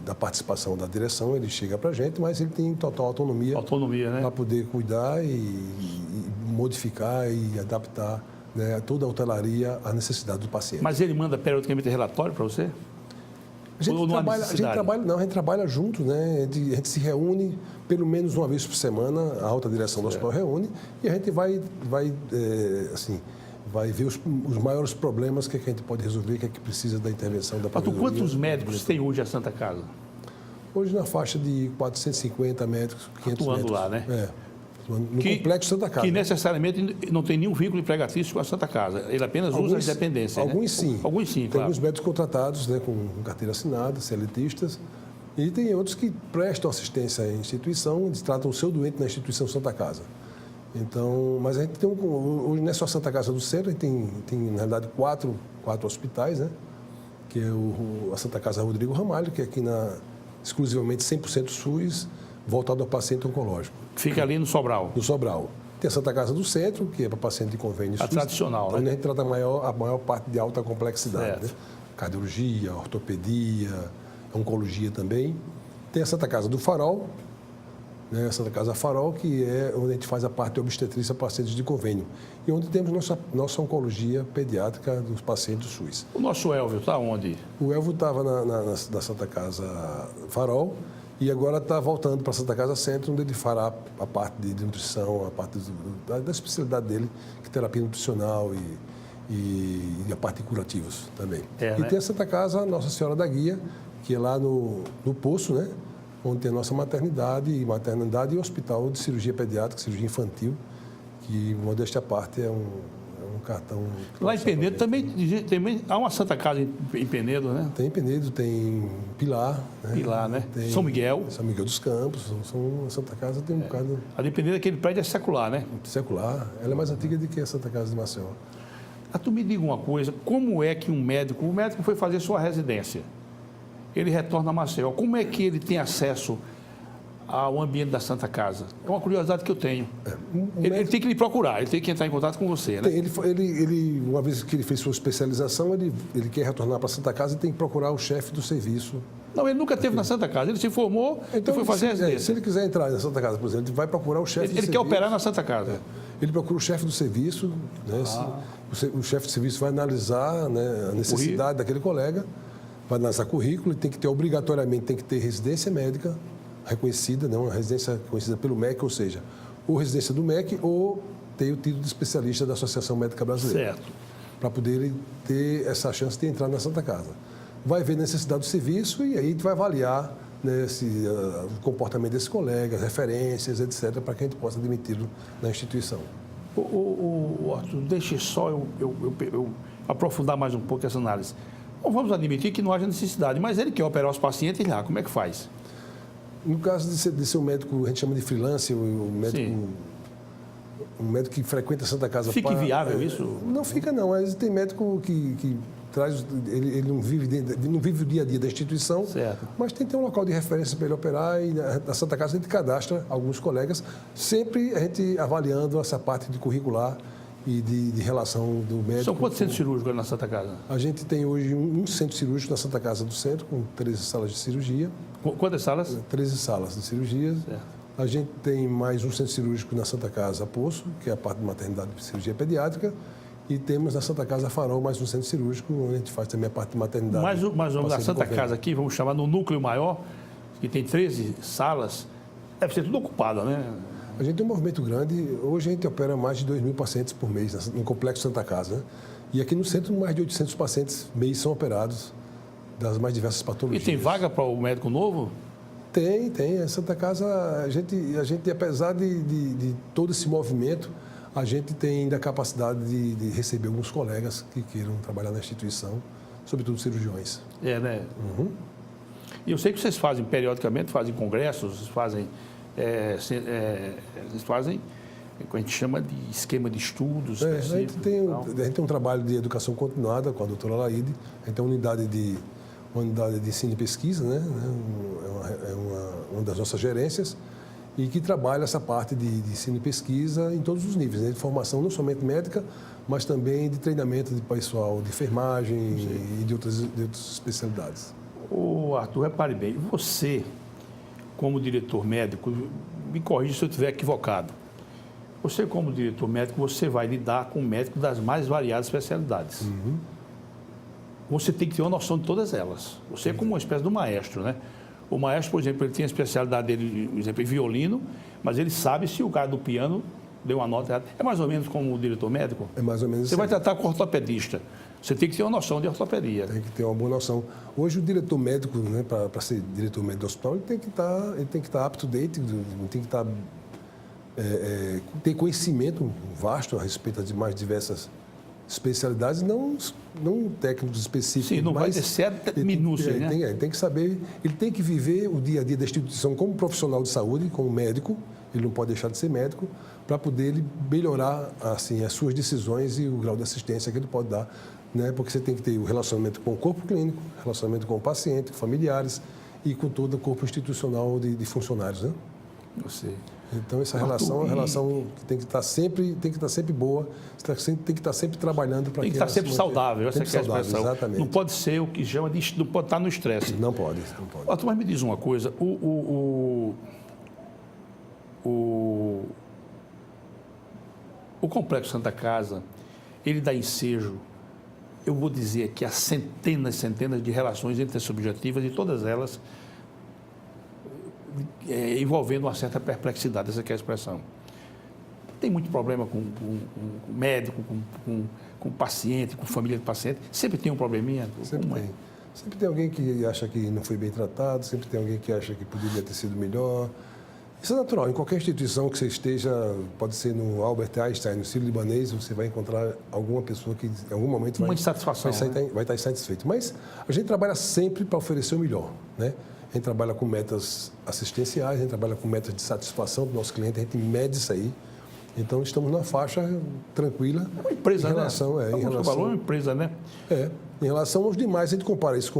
da participação da direção, ele chega para a gente, mas ele tem total autonomia, né? Para poder cuidar e modificar e adaptar, né, toda a hotelaria à necessidade do paciente. Mas ele manda periodicamente relatório para você? A gente trabalha junto, né? A gente se reúne pelo menos uma vez por semana, a alta direção do hospital reúne, e a gente vai ver os maiores problemas que a gente pode resolver, que é que precisa da intervenção da provedoria. Quantos médicos tem hoje a Santa Casa? Hoje na faixa de 450 médicos, 500 atuando médicos. lá, né? No complexo Santa Casa. Que necessariamente não tem nenhum vínculo empregatício com a Santa Casa. Ele apenas usa a independência. Alguns sim. Alguns sim, tem claro. alguns médicos contratados, né, com carteira assinada, CLTistas, e tem outros que prestam assistência à instituição, eles tratam o seu doente na instituição Santa Casa. Então, mas a gente tem hoje não é só a Santa Casa do Centro, a gente tem na realidade quatro hospitais, né? Que é a Santa Casa Rodrigo Ramalho, que é aqui exclusivamente 100% SUS, voltado ao paciente oncológico. Fica ali no Sobral. No Sobral. Tem a Santa Casa do Centro, que é para paciente de convênio SUS. A tradicional, onde né? a gente trata a maior parte de alta complexidade, né? Cardiologia, ortopedia, oncologia também. Tem a Santa Casa do Farol, né, a Santa Casa Farol, que é onde a gente faz a parte de obstetrícia para pacientes de convênio. E onde temos nossa oncologia pediátrica dos pacientes do SUS. O nosso Elvio está onde? O Elvio estava na Santa Casa Farol e agora está voltando para a Santa Casa Centro, onde ele fará a parte de nutrição, a parte da especialidade dele, que é terapia nutricional e a parte de curativos também. E tem a Santa Casa Nossa Senhora da Guia, que é lá no Poço, né? Onde tem a nossa maternidade e hospital de cirurgia pediátrica, cirurgia infantil, que, modéstia à parte, é um cartão... Lá em Penedo também há uma Santa Casa em Penedo, né? Tem Penedo, tem Pilar. Né? Pilar, né? Tem São Miguel. São Miguel dos Campos. A Santa Casa tem um bocado... A de Penedo, aquele prédio é secular, né? Secular. Ela é mais antiga do que a Santa Casa de Maceió. Tu me diga uma coisa, como é que o médico foi fazer sua residência, ele retorna a Maceió, como é que ele tem acesso ao ambiente da Santa Casa? É uma curiosidade que eu tenho. Ele tem que lhe procurar, ele tem que entrar em contato com você, né? Uma vez que ele fez sua especialização, ele quer retornar para a Santa Casa e tem que procurar o chefe do serviço. Não, ele nunca esteve na Santa Casa, ele se formou e foi fazer a residência. Se ele quiser entrar na Santa Casa, por exemplo, ele vai procurar o chefe do serviço. Ele quer operar na Santa Casa. Ele procura o chefe do serviço, né? O chefe do serviço vai analisar, né, a necessidade daquele colega, vai analisar currículo, ele tem que ter, obrigatoriamente, tem que ter residência médica reconhecida, né, uma residência reconhecida pelo MEC, ou seja, ou residência do MEC ou ter o título de especialista da Associação Médica Brasileira. Certo. Para poder ele ter essa chance de entrar na Santa Casa. Vai ver a necessidade do serviço e aí a gente vai avaliar, né, o comportamento desse colega, referências, etc., para que a gente possa admiti-lo na instituição. Arthur, deixe só eu aprofundar mais um pouco essa análise. Bom, vamos admitir que não haja necessidade, mas ele quer operar os pacientes lá, como é que faz? No caso de ser um médico, a gente chama de freelance, um médico que frequenta a Santa Casa. Fica inviável isso? Não fica, não. Mas tem médico que traz, ele não vive o dia a dia da instituição, certo, mas tem que ter um local de referência para ele operar e na Santa Casa a gente cadastra alguns colegas, sempre a gente avaliando essa parte de curricular e de relação do médico. São quantos centros cirúrgicos na Santa Casa? A gente tem hoje um centro cirúrgico na Santa Casa do Centro, com 13 salas de cirurgia. Quantas salas? 13 salas de cirurgia. Certo. A gente tem mais um centro cirúrgico na Santa Casa Poço, que é a parte de maternidade e cirurgia pediátrica. E temos na Santa Casa Farol mais um centro cirúrgico, onde a gente faz também a parte de maternidade. Mas na Santa Casa aqui, vamos chamar no núcleo maior, que tem 13 salas, deve ser tudo ocupado, né? A gente tem um movimento grande. Hoje a gente opera mais de 2.000 pacientes por mês no Complexo Santa Casa, né? E aqui no centro, mais de 800 pacientes mês são operados das mais diversas patologias. E tem vaga para o médico novo? Tem. A Santa Casa, a gente apesar de todo esse movimento, a gente tem ainda a capacidade de receber alguns colegas que queiram trabalhar na instituição, sobretudo cirurgiões. É, né? Uhum. E eu sei que vocês fazem periodicamente, fazem congressos, fazem o que a gente chama de esquema de estudos. A gente tem um trabalho de educação continuada com a doutora Laide, a gente tem uma unidade de ensino e pesquisa, né? É uma das nossas gerências, e que trabalha essa parte de ensino e pesquisa em todos os níveis, né? De formação não somente médica, mas também de treinamento de pessoal de enfermagem e de outras especialidades. Arthur, repare bem, você, como diretor médico, me corrija se eu estiver equivocado. Você, como diretor médico, você vai lidar com médicos das mais variadas especialidades. Uhum. Você tem que ter uma noção de todas elas. Você é como uma espécie de maestro, né? O maestro, por exemplo, ele tem a especialidade dele, por exemplo, em violino, mas ele sabe se o cara do piano deu uma nota errada. É mais ou menos como o diretor médico? É mais ou menos. Você vai tratar com o ortopedista. Você tem que ter uma noção de ortopedia. Tem que ter uma boa noção. Hoje o diretor médico, né, para ser diretor médico do hospital, ele tem que estar up to date, tem que estar ter conhecimento vasto a respeito das mais diversas especialidades, não técnicos específicos. Sim, não vai ter certa minúcia, né? Ele tem que saber, ele tem que viver o dia a dia da instituição como profissional de saúde, como médico, ele não pode deixar de ser médico, para poder ele melhorar assim, as suas decisões e o grau de assistência que ele pode dar, né? Porque você tem que ter o relacionamento com o corpo clínico, relacionamento com o paciente, familiares e com todo o corpo institucional de funcionários, né? Eu sei. Então essa relação é uma relação que tem que estar sempre boa, tem que estar sempre trabalhando para tem que estar sempre saudável, essa é a expressão. Exatamente. Não pode ser o que chama de, não pode estar no estresse. Não pode. Arthur, mas me diz uma coisa, o Complexo Santa Casa, ele dá ensejo, eu vou dizer aqui, a centenas de relações intersubjetivas e todas elas envolvendo uma certa perplexidade, essa que é a expressão. Tem muito problema com médico, com paciente, com família do paciente. Sempre tem um probleminha? Sempre tem. Sempre tem alguém que acha que não foi bem tratado, sempre tem alguém que acha que poderia ter sido melhor. Isso é natural. Em qualquer instituição que você esteja, pode ser no Albert Einstein, no Sírio-Libanês, você vai encontrar alguma pessoa que, em algum momento, vai estar insatisfeito. Mas a gente trabalha sempre para oferecer o melhor, né? A gente trabalha com metas assistenciais, a gente trabalha com metas de satisfação do nosso cliente, a gente mede isso aí. Então, estamos numa faixa tranquila. É uma empresa, em relação, né? Em relação, falou, é uma empresa, né? Em relação aos demais, a gente compara isso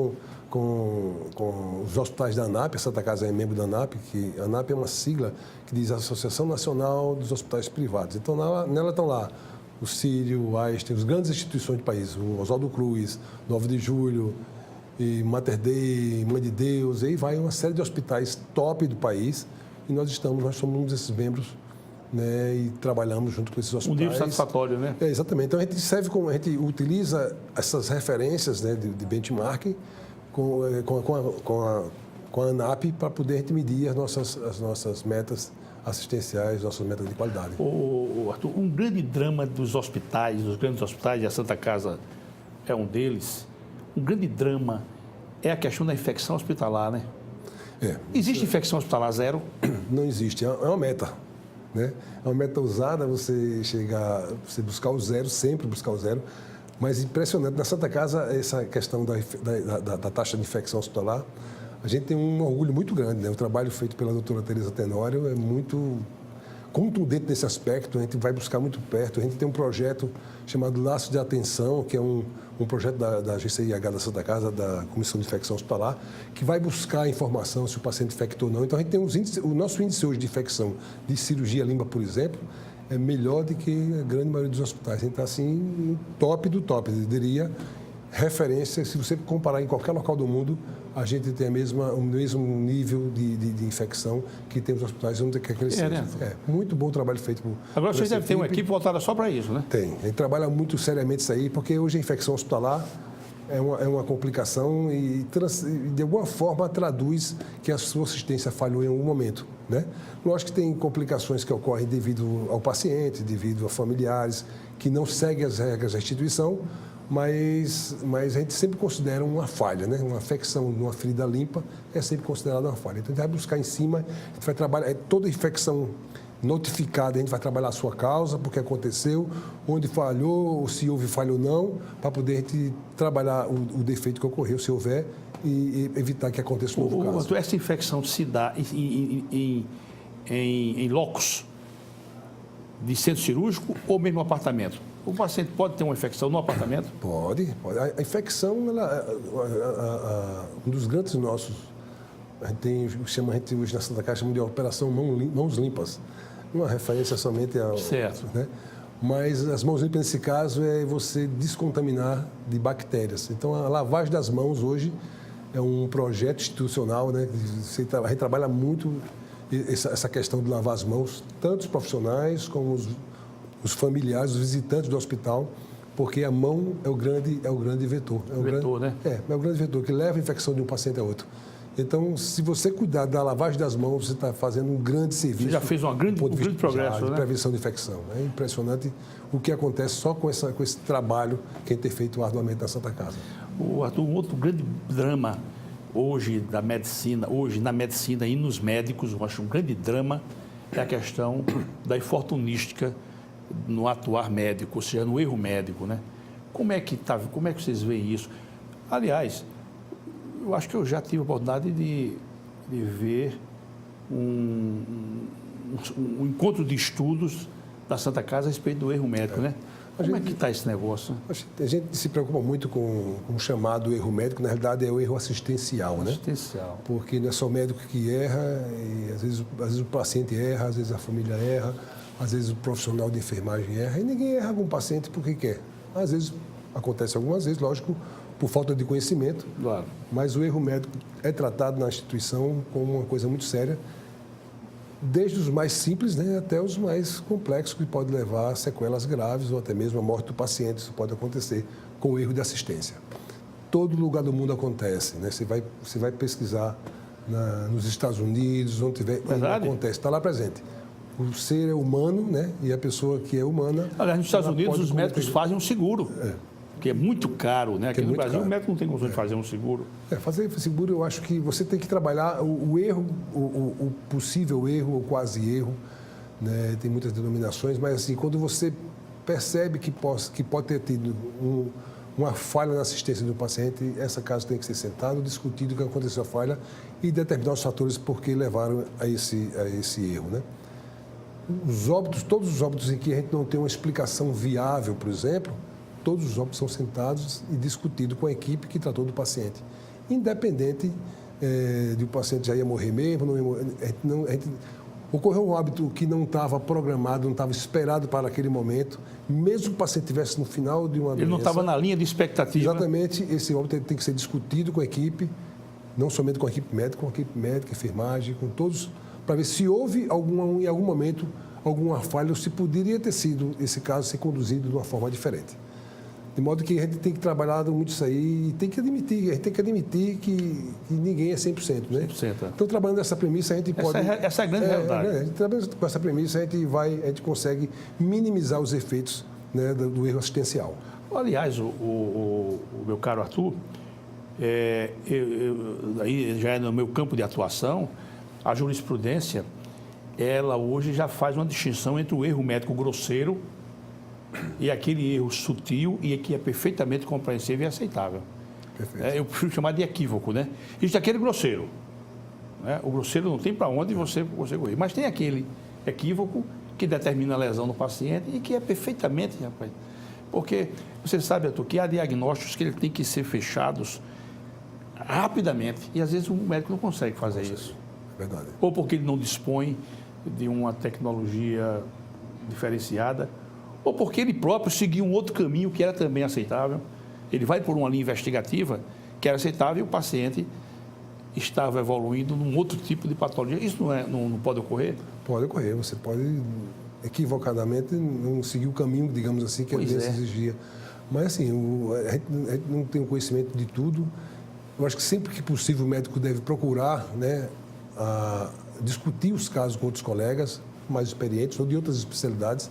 com os hospitais da ANAP. A Santa Casa é membro da ANAP, que a ANAP é uma sigla que diz Associação Nacional dos Hospitais Privados. Então, nela estão lá o Sírio, o Einstein, as grandes instituições do país, o Oswaldo Cruz, 9 de Julho, e Mater Dei, Mãe de Deus, aí vai uma série de hospitais top do país, e nós somos um desses membros, né, e trabalhamos junto com esses hospitais. Um nível satisfatório, né? Exatamente. Então, a gente utiliza essas referências, né, de benchmarking com a ANAP para poder a gente medir as nossas metas assistenciais, nossas metas de qualidade. Arthur, um grande drama dos grandes hospitais, e a Santa Casa é um deles, um grande drama é a questão da infecção hospitalar, né? Existe infecção hospitalar zero? Não existe, é uma meta, né? É uma meta usada você buscar o zero, sempre buscar o zero, mas impressionante. Na Santa Casa, essa questão da taxa de infecção hospitalar, a gente tem um orgulho muito grande, né? O trabalho feito pela doutora Tereza Tenório é muito contundente nesse aspecto, a gente vai buscar muito perto. A gente tem um projeto chamado Laço de Atenção, que é um projeto da GCIH da Santa Casa, da Comissão de Infecção Hospitalar, que vai buscar informação se o paciente infectou ou não. Então, a gente tem o nosso índice hoje de infecção de cirurgia limpa, por exemplo, é melhor do que a grande maioria dos hospitais. A gente está, assim, no top do top, eu diria, referência. Se você comparar em qualquer local do mundo, a gente tem o mesmo nível de infecção que tem os hospitais onde quer que eles sejam. Né? Muito bom o trabalho feito por Agora vocês devem ter uma equipe voltada só para isso, né? Tem. A gente trabalha muito seriamente isso aí, porque hoje a infecção hospitalar é uma complicação e de alguma forma traduz que a sua assistência falhou em algum momento, né? Lógico que tem complicações que ocorrem devido ao paciente, devido a familiares que não seguem as regras da instituição, mas a gente sempre considera uma falha, né? Uma infecção numa ferida limpa é sempre considerada uma falha. Então, a gente vai buscar em cima, a gente vai trabalhar, toda infecção notificada, a gente vai trabalhar a sua causa, porque aconteceu, onde falhou, ou se houve falha ou não, para poder a gente trabalhar o defeito que ocorreu, se houver, e evitar que aconteça um novo caso. Essa infecção se dá em locos de centro cirúrgico ou mesmo apartamento? O paciente pode ter uma infecção no apartamento? Pode. A infecção, um dos grandes nossos, a gente hoje na Santa Casa chama de Operação Mãos Limpas. Uma referência somente ao... Certo. Né? Mas as mãos limpas, nesse caso, é você descontaminar de bactérias. Então, a lavagem das mãos hoje é um projeto institucional, né? A gente trabalha muito essa questão de lavar as mãos, tanto os profissionais como os familiares, os visitantes do hospital, porque a mão é o grande vetor. Né? É o grande vetor que leva a infecção de um paciente a outro. Então, se você cuidar da lavagem das mãos, você está fazendo um grande serviço. Você já fez um grande progresso, de né? prevenção de infecção. É impressionante o que acontece só com esse trabalho que a gente tem feito arduamente na Santa Casa. Arthur, um outro grande drama hoje na medicina e nos médicos, eu acho um grande drama, é a questão da infortunística no atuar médico, ou seja, no erro médico, né? Como é que vocês veem isso? Aliás, eu acho que eu já tive a oportunidade de ver um encontro de estudos da Santa Casa a respeito do erro médico, né? Como é que está esse negócio? A gente se preocupa muito com o chamado erro médico, na realidade é o erro assistencial, né? Assistencial. Porque não é só o médico que erra, e às vezes o paciente erra, às vezes a família erra, às vezes o profissional de enfermagem erra, e ninguém erra com o paciente porque quer. Às vezes, acontece algumas vezes, lógico, por falta de conhecimento, claro. Mas o erro médico é tratado na instituição como uma coisa muito séria, desde os mais simples, né, até os mais complexos, que pode levar a sequelas graves ou até mesmo a morte do paciente. Isso pode acontecer com o erro de assistência. Todo lugar do mundo acontece, né? Você vai pesquisar nos Estados Unidos, onde acontece, está lá presente. O ser é humano, né? E a pessoa que é humana... Aliás, nos Estados Unidos, os médicos fazem um seguro, que é muito caro, né? Aqui no Brasil, caro. O médico não tem condições de fazer um seguro. Fazer seguro, eu acho que você tem que trabalhar o erro, o possível erro, ou quase erro, né? Tem muitas denominações, mas assim, quando você percebe que pode ter tido uma falha na assistência do paciente, essa caso tem que ser sentado, discutido o que aconteceu a falha e determinar os fatores por que levaram a esse erro, né? todos os óbitos em que a gente não tem uma explicação viável, por exemplo, todos os óbitos são sentados e discutidos com a equipe que tratou do paciente. Independente de o paciente já ia morrer mesmo, não ia morrer, ocorreu um óbito que não estava programado, não estava esperado para aquele momento, mesmo que o paciente estivesse no final de uma doença. Ele não estava na linha de expectativa. Exatamente, esse óbito tem que ser discutido com a equipe, não somente com a equipe médica, enfermagem, com todos, para ver se houve em algum momento alguma falha ou se poderia ter sido esse caso ser conduzido de uma forma diferente. De modo que a gente tem que trabalhar muito isso aí e a gente tem que admitir que ninguém é 100%, né? 100%. Então, trabalhando nessa premissa, a gente pode... Essa é a grande realidade. Trabalhando com essa premissa, a gente consegue minimizar os efeitos, né, do erro assistencial. Aliás, o meu caro Arthur, aí já é no meu campo de atuação, a jurisprudência, ela hoje já faz uma distinção entre o erro médico grosseiro e aquele erro sutil e que é perfeitamente compreensível e aceitável. Eu prefiro chamar de equívoco, né? Isso é aquele grosseiro. Né? O grosseiro não tem para onde você correr. Mas tem aquele equívoco que determina a lesão no paciente e que é perfeitamente, rapaz. Porque você sabe, Arthur, que há diagnósticos que ele tem que ser fechados rapidamente e às vezes o médico não consegue fazer isso. Verdade. Ou porque ele não dispõe de uma tecnologia diferenciada, ou porque ele próprio seguiu um outro caminho que era também aceitável. Ele vai por uma linha investigativa que era aceitável e o paciente estava evoluindo num outro tipo de patologia. Isso não pode ocorrer? Pode ocorrer. Você pode, equivocadamente, não seguir o caminho, digamos assim, que a doença exigia. Mas, assim, a gente não tem o conhecimento de tudo. Eu acho que sempre que possível o médico deve procurar, né, discutir os casos com outros colegas mais experientes ou de outras especialidades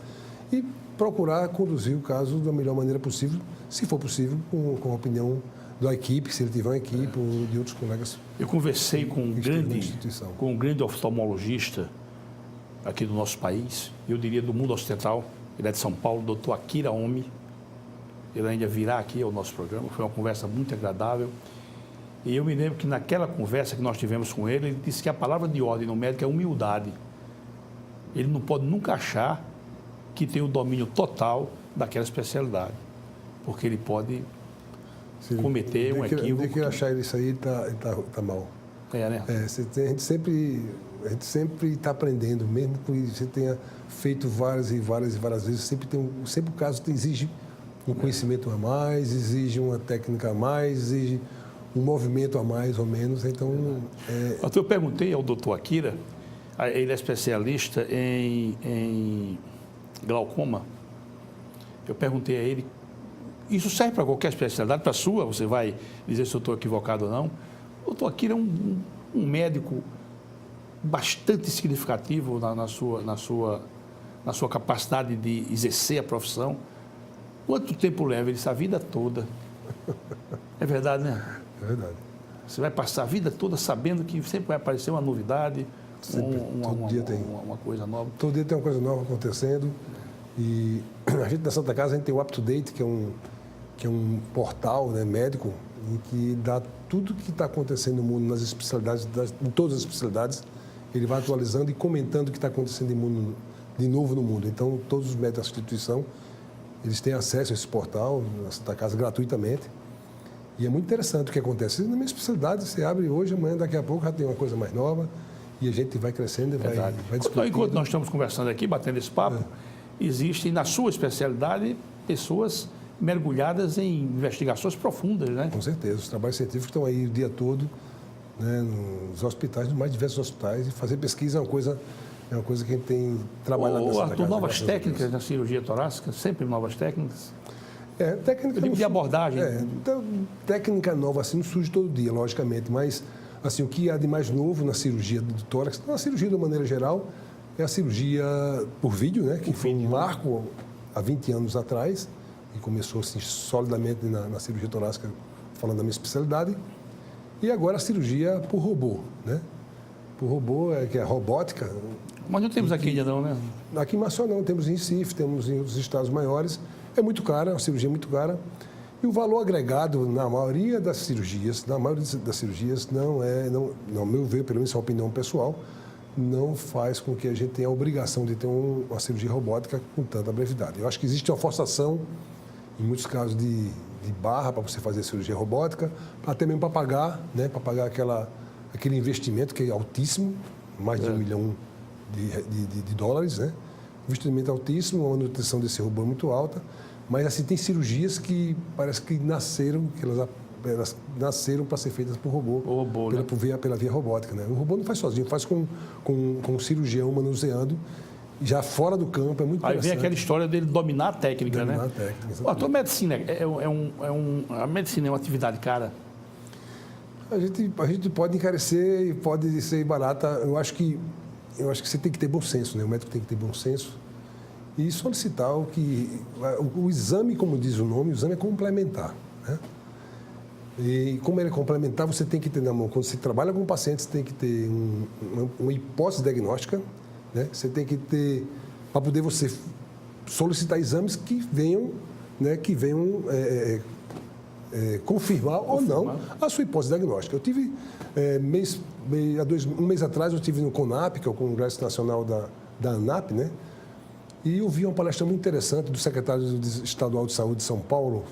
e procurar conduzir o caso da melhor maneira possível, se for possível, com a opinião da equipe, se ele tiver uma equipe ou de outros colegas. Eu conversei com um grande oftalmologista aqui do nosso país, eu diria do mundo ocidental, ele é de São Paulo, doutor Akira Omi. Ele ainda virá aqui ao nosso programa, foi uma conversa muito agradável. E eu me lembro que naquela conversa que nós tivemos com ele, ele disse que a palavra de ordem no médico é humildade. Ele não pode nunca achar que tem o domínio total daquela especialidade, porque ele pode cometer um equívoco. De que achar isso aí, tá mal. Né? A gente sempre está aprendendo, mesmo que você tenha feito várias vezes, sempre o caso exige um conhecimento a mais, exige uma técnica a mais, exige um movimento a mais ou menos. Então, eu perguntei ao doutor Akira, ele é especialista em glaucoma. Eu perguntei a ele, isso serve para qualquer especialidade, para a sua, você vai dizer se eu estou equivocado ou não. O doutor Akira é um médico bastante significativo na sua capacidade de exercer a profissão. Quanto tempo leva? Ele disse, a vida toda. É verdade, né? É verdade. Você vai passar a vida toda sabendo que sempre vai aparecer uma novidade, todo dia tem uma coisa nova. Todo dia tem uma coisa nova acontecendo. E a gente na Santa Casa, a gente tem o UpToDate, que é um portal, né, médico, em que dá tudo o que está acontecendo no mundo, nas especialidades, em todas as especialidades. Ele vai atualizando e comentando o que está acontecendo de novo no mundo. Então, todos os médicos da instituição, eles têm acesso a esse portal, na Santa Casa, gratuitamente. E é muito interessante o que acontece. Na minha especialidade, você abre hoje, amanhã, daqui a pouco, já tem uma coisa mais nova e a gente vai crescendo e vai discutindo. Enquanto nós estamos conversando aqui, batendo esse papo, existem, na sua especialidade, pessoas mergulhadas em investigações profundas, né? Com certeza. Os trabalhos científicos estão aí o dia todo, né, nos hospitais, nos mais diversos hospitais, e fazer pesquisa é uma coisa que a gente tem trabalhado nessa casa. Novas técnicas na cirurgia torácica, sempre novas técnicas? Técnica de abordagem. Então, técnica nova assim não surge todo dia, logicamente, mas assim, o que há de mais novo na cirurgia do tórax, na cirurgia de uma maneira geral, é a cirurgia por vídeo, né, que foi um marco há 20 anos atrás, e começou assim, solidamente na cirurgia torácica, falando da minha especialidade, e agora a cirurgia por robô, né? Por robô, que é robótica. Mas não temos aqui ainda não, né? Aqui em Maceió não, temos em Recife, temos em outros estados maiores. É muito cara, a cirurgia é muito cara. E o valor agregado na maioria das cirurgias, não é, ao meu ver, pelo menos é uma opinião pessoal, não faz com que a gente tenha a obrigação de ter uma cirurgia robótica com tanta brevidade. Eu acho que existe uma forçação, em muitos casos, de barra para você fazer a cirurgia robótica, até mesmo para pagar, né, para pagar aquele investimento que é altíssimo, mais de $1 milhão de dólares, né? Investimento altíssimo, uma manutenção desse robô muito alta, mas assim tem cirurgias que parece que nasceram, elas nasceram para ser feitas por robô, pela via robótica, né? O robô não faz sozinho, faz com um cirurgião manuseando, já fora do campo, é muito interessante. Aí vem aquela história dele dominar a técnica, dominar né? A técnica, a tua medicina a medicina é uma atividade cara? A gente pode encarecer e pode ser barata. Eu acho que você tem que ter bom senso, né? O médico tem que ter bom senso e solicitar o exame, como diz o nome, o exame é complementar, né? E como ele é complementar, você tem que ter na mão, quando você trabalha com pacientes, você tem que ter uma hipótese diagnóstica, né? Você tem que ter, para poder você solicitar exames que venham confirmar ou não a sua hipótese diagnóstica. Eu tive, um mês atrás, eu estive no CONAP, que é o Congresso Nacional da ANAP, né? E eu vi uma palestra muito interessante do secretário estadual de Saúde de São Paulo,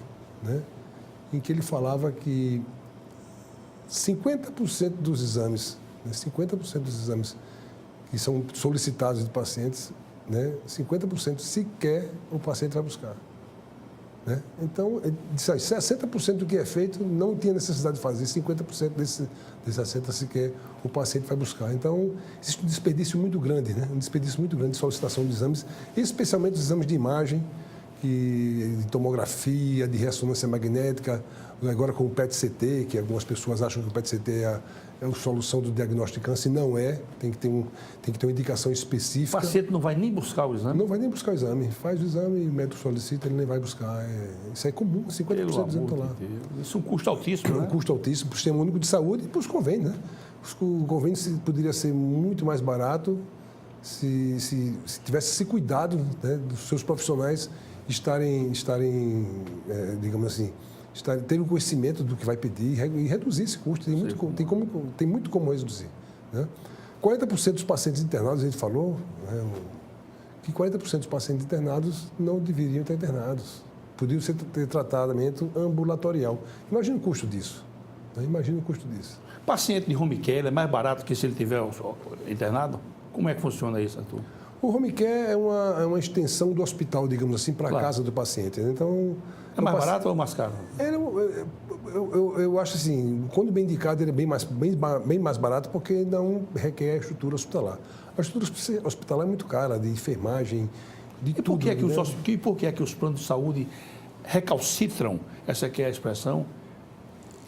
né? Em que ele falava que 50% dos exames, né? 50% dos exames que são solicitados de pacientes, né? 50% sequer o paciente vai buscar. Né? Então, 60% do que é feito não tinha necessidade de fazer, 50% desses 60% sequer o paciente vai buscar. Então, existe um desperdício muito grande, né? Um desperdício muito grande de solicitação de exames, especialmente os exames de imagem, de tomografia, de ressonância magnética, agora com o PET-CT, que algumas pessoas acham que o PET-CT é a solução do diagnóstico de câncer, não é, tem que ter uma indicação específica. O paciente não vai nem buscar o exame? Não vai nem buscar o exame, faz o exame, o médico solicita, ele nem vai buscar. Isso é comum, 50% do exame está lá. Isso é um custo altíssimo, né? Um custo altíssimo para o Sistema Único de Saúde e para os convênios, né? O convênio poderia ser muito mais barato se tivesse esse cuidado, né, dos seus profissionais estarem digamos assim, ter o conhecimento do que vai pedir e reduzir esse custo. Tem muito como reduzir, né? 40% dos pacientes internados, a gente falou, né, que 40% dos pacientes internados não deveriam estar internados. Podiam ter tratamento ambulatorial. Imagina o custo disso. Né? Imagina o custo disso. Paciente de home care é mais barato que se ele tiver internado? Como é que funciona isso, Arthur? O home care é uma extensão do hospital, digamos assim, para a casa do paciente. Então, é mais barato ou mais caro? Eu acho assim, quando bem indicado, ele é bem mais barato porque não requer a estrutura hospitalar. A estrutura hospitalar é muito cara, de enfermagem, de tudo. Por que é que os planos de saúde recalcitram, essa aqui é a expressão,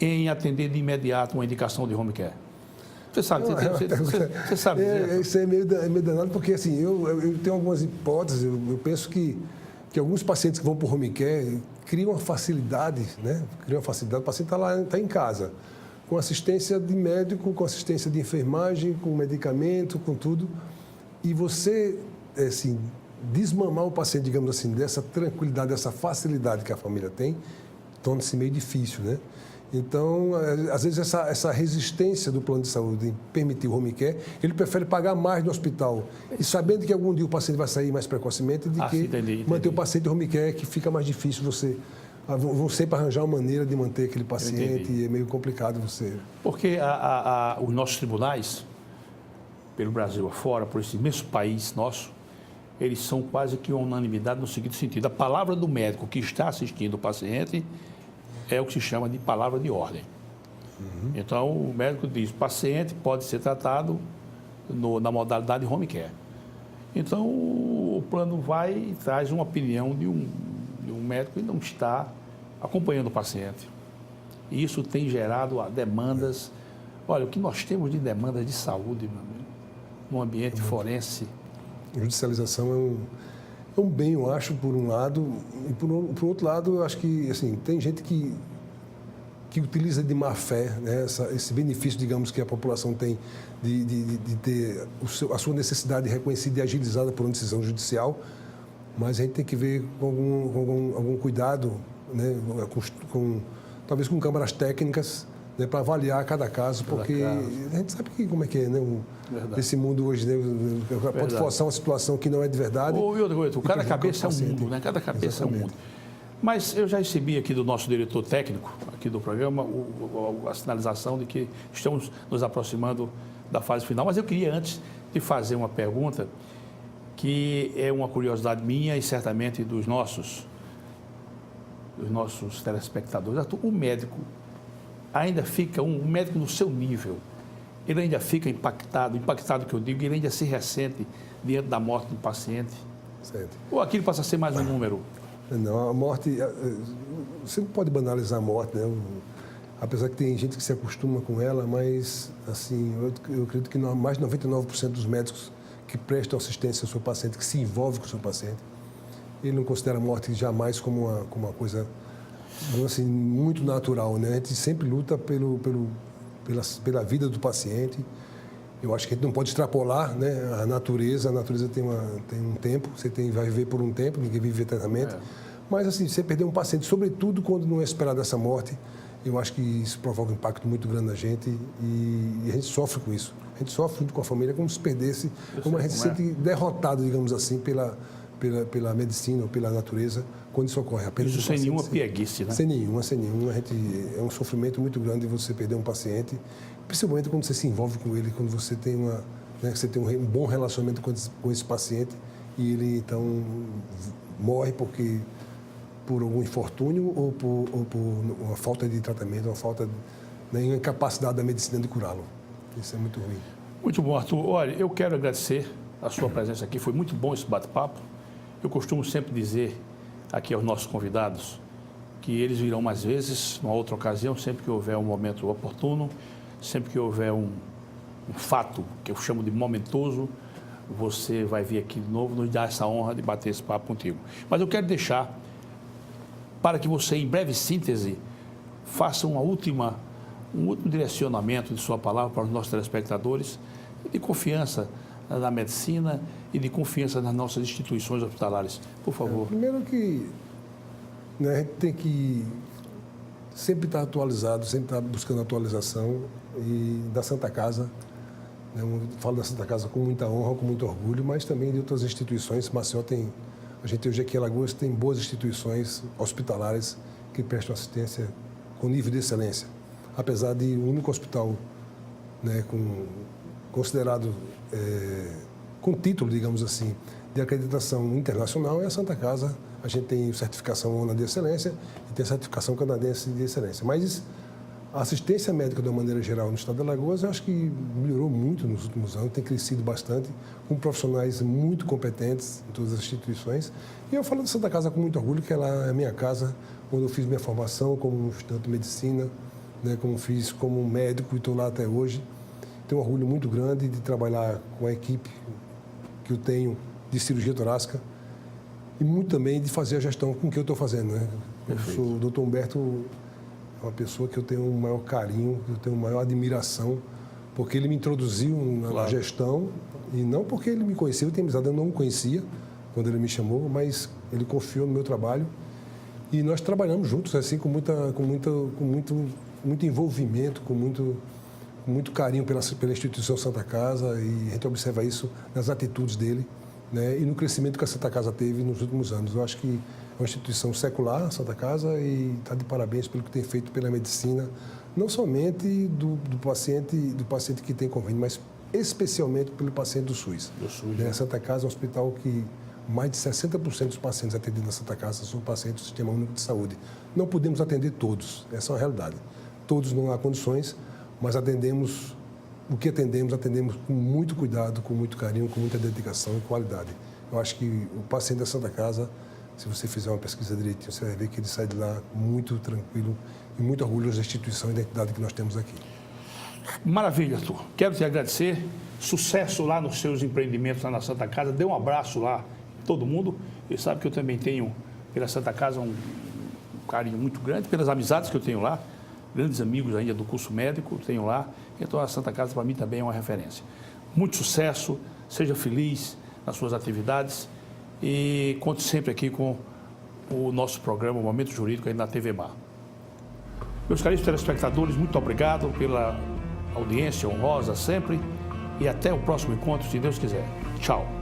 em atender de imediato uma indicação de home care? Você sabe, você sabe dizer. Isso é meio danado, porque assim, eu tenho algumas hipóteses, eu penso que alguns pacientes que vão para o home care criam uma facilidade, né? Criam uma facilidade, o paciente está em casa, com assistência de médico, com assistência de enfermagem, com medicamento, com tudo, e você, assim, desmamar o paciente, digamos assim, dessa tranquilidade, dessa facilidade que a família tem, torna-se meio difícil, né? Então, às vezes, essa resistência do plano de saúde em permitir o home care, ele prefere pagar mais no hospital, e sabendo que algum dia o paciente vai sair mais precocemente, entendi. Manter o paciente em home care, que fica mais difícil vão sempre arranjar uma maneira de manter aquele paciente, e é meio complicado você... Porque os nossos tribunais, pelo Brasil afora, por esse imenso país nosso, eles são quase que unanimidade no seguinte sentido: a palavra do médico que está assistindo o paciente é o que se chama de palavra de ordem. Uhum. Então, o médico diz, paciente pode ser tratado na modalidade home care. Então, o plano vai e traz uma opinião de um médico que não está acompanhando o paciente. E isso tem gerado demandas. Olha, o que nós temos de demandas de saúde, meu amigo, no ambiente forense. A judicialização é um bem, eu acho, por um lado, e por outro lado, eu acho que assim, tem gente que utiliza de má fé, né, esse benefício, digamos, que a população tem de ter a sua necessidade reconhecida e agilizada por uma decisão judicial, mas a gente tem que ver com algum cuidado, né, talvez com câmaras técnicas, né, para avaliar cada caso, porque a gente sabe como é que é, né? Esse mundo hoje, né, pode forçar uma situação que não é de verdade. E outra coisa, cada cabeça é um mundo, né? Cada cabeça é um mundo. Mas eu já recebi aqui do nosso diretor técnico, aqui do programa, a sinalização de que estamos nos aproximando da fase final. Mas eu queria, antes de fazer uma pergunta, que é uma curiosidade minha e certamente dos nossos telespectadores. O médico ainda fica, um médico no seu nível, ele ainda fica impactado que eu digo, ele ainda se ressente diante da morte do paciente? Certo. Ou aquilo passa a ser mais um número? Não, a morte, você não pode banalizar a morte, né? Apesar que tem gente que se acostuma com ela, mas assim, eu acredito que mais de 99% dos médicos que prestam assistência ao seu paciente, que se envolvem com o seu paciente, ele não considera a morte jamais como uma coisa assim, muito natural, né? A gente sempre luta pela vida do paciente. Eu acho que a gente não pode extrapolar, né? A natureza tem um tempo, vai viver por um tempo, ninguém vive eternamente. Mas assim, você perder um paciente, sobretudo quando não é esperada essa morte, eu acho que isso provoca um impacto muito grande na gente e a gente sofre com isso. A gente sofre junto com a família como se perdesse, como a gente se sente derrotado, digamos assim, pela medicina ou pela natureza, quando isso ocorre. Isso sem nenhuma pieguice, né? Sem nenhuma. É um sofrimento muito grande você perder um paciente, principalmente quando você se envolve com ele, quando você tem você tem um bom relacionamento com esse paciente e ele, então, morre por algum infortúnio ou por uma falta de tratamento, uma incapacidade da medicina de curá-lo. Isso é muito ruim. Muito bom, Arthur. Olha, eu quero agradecer a sua presença aqui. Foi muito bom esse bate-papo. Eu costumo sempre dizer aqui aos nossos convidados que eles virão mais vezes, numa outra ocasião, sempre que houver um momento oportuno, sempre que houver um fato que eu chamo de momentoso, você vai vir aqui de novo, nos dar essa honra de bater esse papo contigo. Mas eu quero deixar para que você, em breve síntese, faça um último direcionamento de sua palavra para os nossos telespectadores, de confiança na medicina e de confiança nas nossas instituições hospitalares. Por favor. Primeiro que, né, a gente tem que sempre estar atualizado, sempre estar buscando atualização e da Santa Casa. Né, eu falo da Santa Casa com muita honra, com muito orgulho, mas também de outras instituições. Maceió a gente hoje aqui em Alagoas tem boas instituições hospitalares que prestam assistência com nível de excelência. Apesar de o único hospital, né, considerado com título, digamos assim, de acreditação internacional é a Santa Casa. A gente tem certificação ONA de excelência e tem certificação canadense de excelência. Mas a assistência médica, de uma maneira geral, no estado de Alagoas, eu acho que melhorou muito nos últimos anos, tem crescido bastante, com profissionais muito competentes em todas as instituições. E eu falo da Santa Casa com muito orgulho, que ela é a minha casa, onde eu fiz minha formação como estudante de medicina, né, como fiz como médico e estou lá até hoje. Tenho um orgulho muito grande de trabalhar com a equipe que eu tenho de cirurgia torácica e muito também de fazer a gestão com o que eu estou fazendo. Né? O Dr. Humberto é uma pessoa que eu tenho o maior carinho, eu tenho a maior admiração, porque ele me introduziu na gestão e não porque ele me conheceu, eu tenho amizade, eu não o conhecia quando ele me chamou, mas ele confiou no meu trabalho e nós trabalhamos juntos assim com muito envolvimento, com muito carinho pela instituição Santa Casa e a gente observa isso nas atitudes dele, né, e no crescimento que a Santa Casa teve nos últimos anos. Eu acho que é uma instituição secular, a Santa Casa, e está de parabéns pelo que tem feito pela medicina, não somente do paciente que tem convênio, mas especialmente pelo paciente do SUS. A Santa Casa é um hospital que mais de 60% dos pacientes atendidos na Santa Casa são pacientes do Sistema Único de Saúde. Não podemos atender todos, essa é uma realidade. Todos não há condições, mas atendemos com muito cuidado, com muito carinho, com muita dedicação e qualidade. Eu acho que o paciente da Santa Casa, se você fizer uma pesquisa direitinho, você vai ver que ele sai de lá muito tranquilo e muito orgulhoso da instituição e da entidade que nós temos aqui. Maravilha, Arthur. Quero te agradecer. Sucesso lá nos seus empreendimentos lá na Santa Casa. Dê um abraço lá em todo mundo. E sabe que eu também tenho, pela Santa Casa, um carinho muito grande, pelas amizades que eu tenho lá. Grandes amigos ainda do curso médico, tenho lá. Então, a Santa Casa, para mim, também é uma referência. Muito sucesso, seja feliz nas suas atividades e conte sempre aqui com o nosso programa, o Momento Jurídico, aí na TV Mar. Meus caríssimos telespectadores, muito obrigado pela audiência honrosa sempre e até o próximo encontro, se Deus quiser. Tchau.